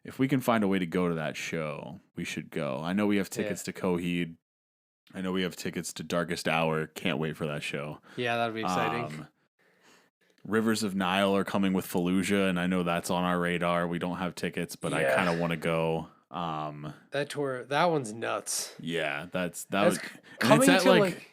if we can find a way to go to that show, we should go. I know we have tickets to Coheed. I know we have tickets to Darkest Hour. Can't wait for that show. Yeah, that'd be exciting. Rivers of Nile are coming with Fallujah, and I know that's on our radar. We don't have tickets, but I kind of want to go. That tour, that one's nuts. Yeah, that's coming to like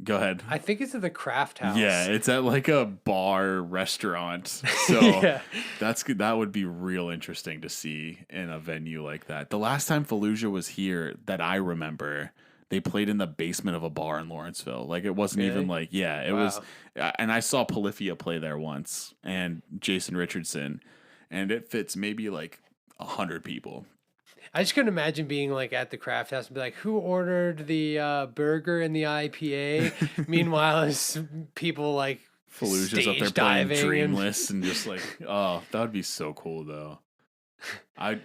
go ahead. I think it's at the Craft House. Yeah, it's at like a bar restaurant. So yeah. that would be real interesting to see in a venue like that. The last time Fallujah was here that I remember, they played in the basement of a bar in Lawrenceville. Like, it wasn't even like, it was. And I saw Polyphia play there once, and Jason Richardson, and it fits maybe like 100 people. I just couldn't imagine being like at the Craft House and be like, who ordered the burger and the IPA? Meanwhile, as people like Fallujah's up there playing Dreamless and just like, oh, that would be so cool though. I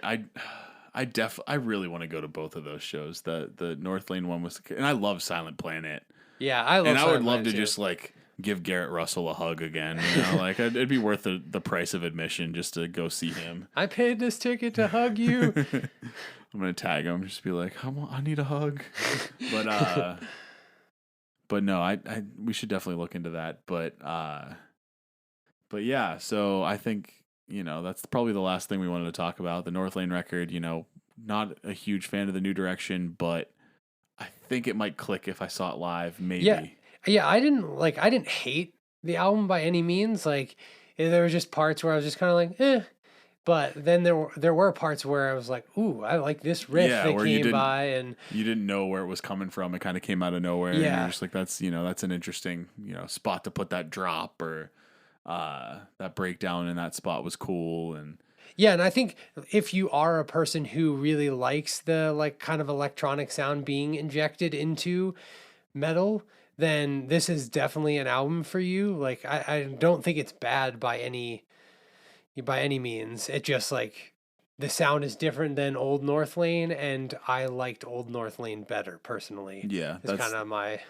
really want to go to both of those shows. The Northlane one was, and I love Silent Planet. Yeah, I love. And I would love to too. just like give Garrett Russell a hug again. You know, like it'd be worth the price of admission just to go see him. I paid this ticket to hug you. I'm gonna tag him, just be like, I need a hug. But no, we should definitely look into that. But yeah, so I think, you know, that's probably the last thing we wanted to talk about. The Northlane record, you know, not a huge fan of the new direction, but I think it might click if I saw it live, maybe. Yeah, I didn't hate the album by any means. Like, there were just parts where I was just kind of like, eh. But then there were parts where I was like, ooh, I like this riff that came by, and you didn't know where it was coming from. It kind of came out of nowhere. Yeah. And you're just like, that's an interesting, you know, spot to put that drop, or that breakdown in that spot was cool. And yeah, and I think if you are a person who really likes the like kind of electronic sound being injected into metal, then this is definitely an album for you. Like, I don't think it's bad by any means. It just like the sound is different than Old Northlane, and I liked Old Northlane better personally. Yeah, that's kind of my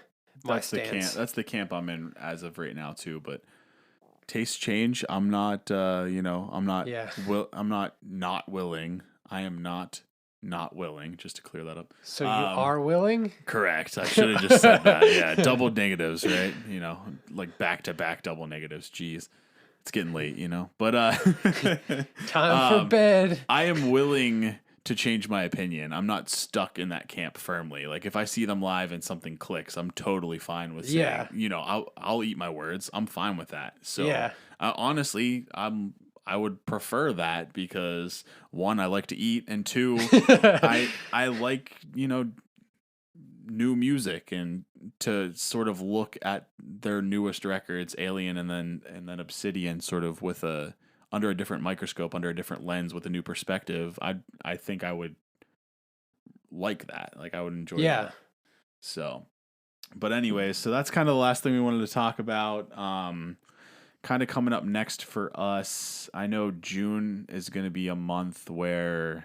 stance. That's the camp I'm in as of right now too. But taste change. I'm not. I'm not. Yeah. I'm not willing. I am not willing, just to clear that up. So you are willing? Correct. I should have just said that. Yeah, double negatives, right? You know, like back-to-back double negatives. Jeez. It's getting late, you know. But time for bed. I am willing to change my opinion. I'm not stuck in that camp firmly. Like, if I see them live and something clicks, I'm totally fine with saying, you know, I'll eat my words. I'm fine with that. So honestly, I would prefer that because, one, I like to eat, and two, I like, you know, new music, and to sort of look at their newest records, Alien and then Obsidian, sort of with under a different microscope, under a different lens, with a new perspective. I think I would like that. Like, I would enjoy that. So, but anyways, so that's kind of the last thing we wanted to talk about. Kind of coming up next for us, I know June is going to be a month where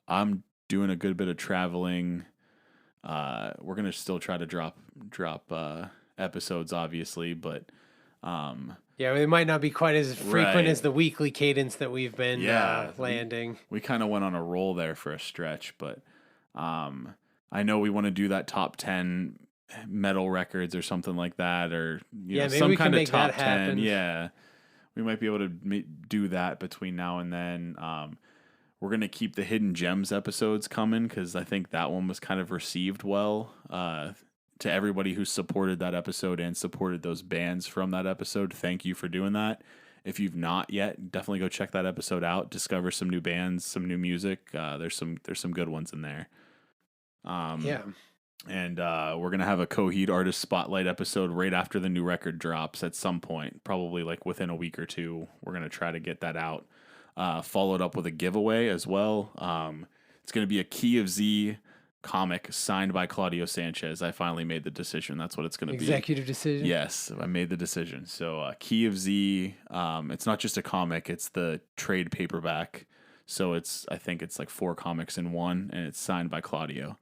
I'm doing a good bit of traveling. We're going to still try to drop episodes, obviously, but it might not be quite as frequent as the weekly cadence that we've been landing. We kind of went on a roll there for a stretch, but I know we want to do that top 10 metal records or something like that, or maybe some kind of top 10. Yeah, we might be able to do that between now and then. We're going to keep the Hidden Gems episodes coming because I think that one was kind of received well. To everybody who supported that episode and supported those bands from that episode, thank you for doing that. If you've not yet, definitely go check that episode out. Discover some new bands, some new music. There's some good ones in there. Yeah. And we're gonna have a Coheed Artist Spotlight episode right after the new record drops at some point, probably like within a week or two. We're gonna try to get that out. Followed up with a giveaway as well. It's gonna be a Key of Z comic signed by Claudio Sanchez. I finally made the decision. That's what it's going to be. Executive decision? Yes, I made the decision. So Key of Z, it's not just a comic, it's the trade paperback. So I think it's like 4 comics in one, and it's signed by Claudio.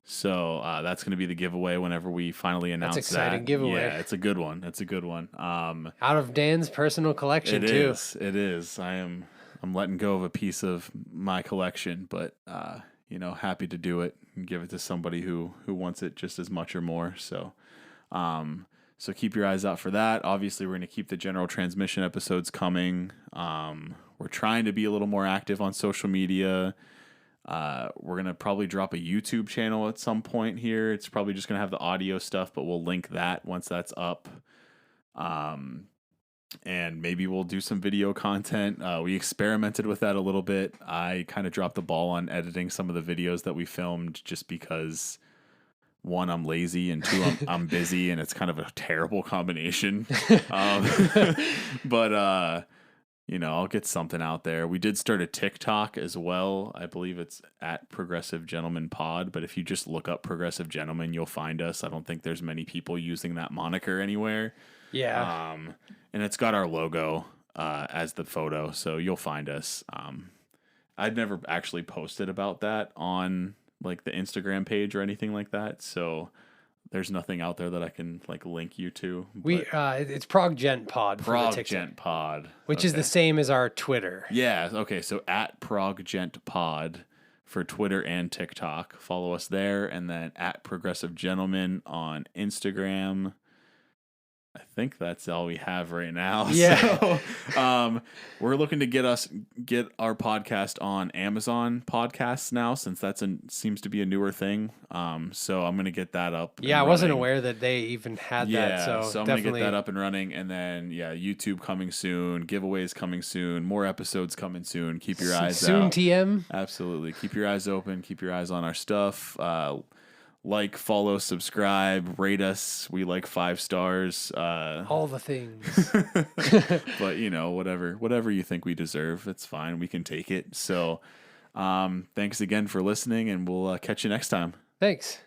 So that's going to be the giveaway whenever we finally announce that. That's exciting giveaway. Yeah, it's a good one. It's a good one. Out of Dan's personal collection, too. It is. I'm letting go of a piece of my collection, but happy to do it and give it to somebody who wants it just as much or more. So keep your eyes out for that. Obviously, we're going to keep the general transmission episodes coming. We're trying to be a little more active on social media. We're going to probably drop a YouTube channel at some point here. It's probably just going to have the audio stuff, but we'll link that once that's up. And maybe we'll do some video content. We experimented with that a little bit. I kind of dropped the ball on editing some of the videos that we filmed just because, 1, I'm lazy, and 2, I'm busy, and it's kind of a terrible combination. But I'll get something out there. We did start a TikTok as well. I believe it's at Progressive Gentleman Pod, but if you just look up Progressive Gentleman, you'll find us. I don't think there's many people using that moniker anywhere. Yeah. And it's got our logo as the photo, so you'll find us. I'd never actually posted about that on like the Instagram page or anything like that, so there's nothing out there that I can like link you to. It's Prog Gent Pod. Prog Gent Pod, which is the same as our Twitter. Yeah. Okay. So at Prog Gent Pod for Twitter and TikTok. Follow us there, and then at Progressive Gentleman on Instagram. I think that's all we have right now. Yeah. So, we're looking to get our podcast on Amazon Podcasts now, since seems to be a newer thing. So I'm gonna get that up. Yeah, I wasn't aware that they even had that. So I'm gonna get that up and running, and then YouTube coming soon, giveaways coming soon, more episodes coming soon. Keep your eyes soon out. TM. Absolutely. Keep your eyes open. Keep your eyes on our stuff. Like, follow, subscribe, rate us. We like 5 stars. All the things. But whatever you think we deserve, it's fine. We can take it. So, thanks again for listening, and we'll catch you next time. Thanks.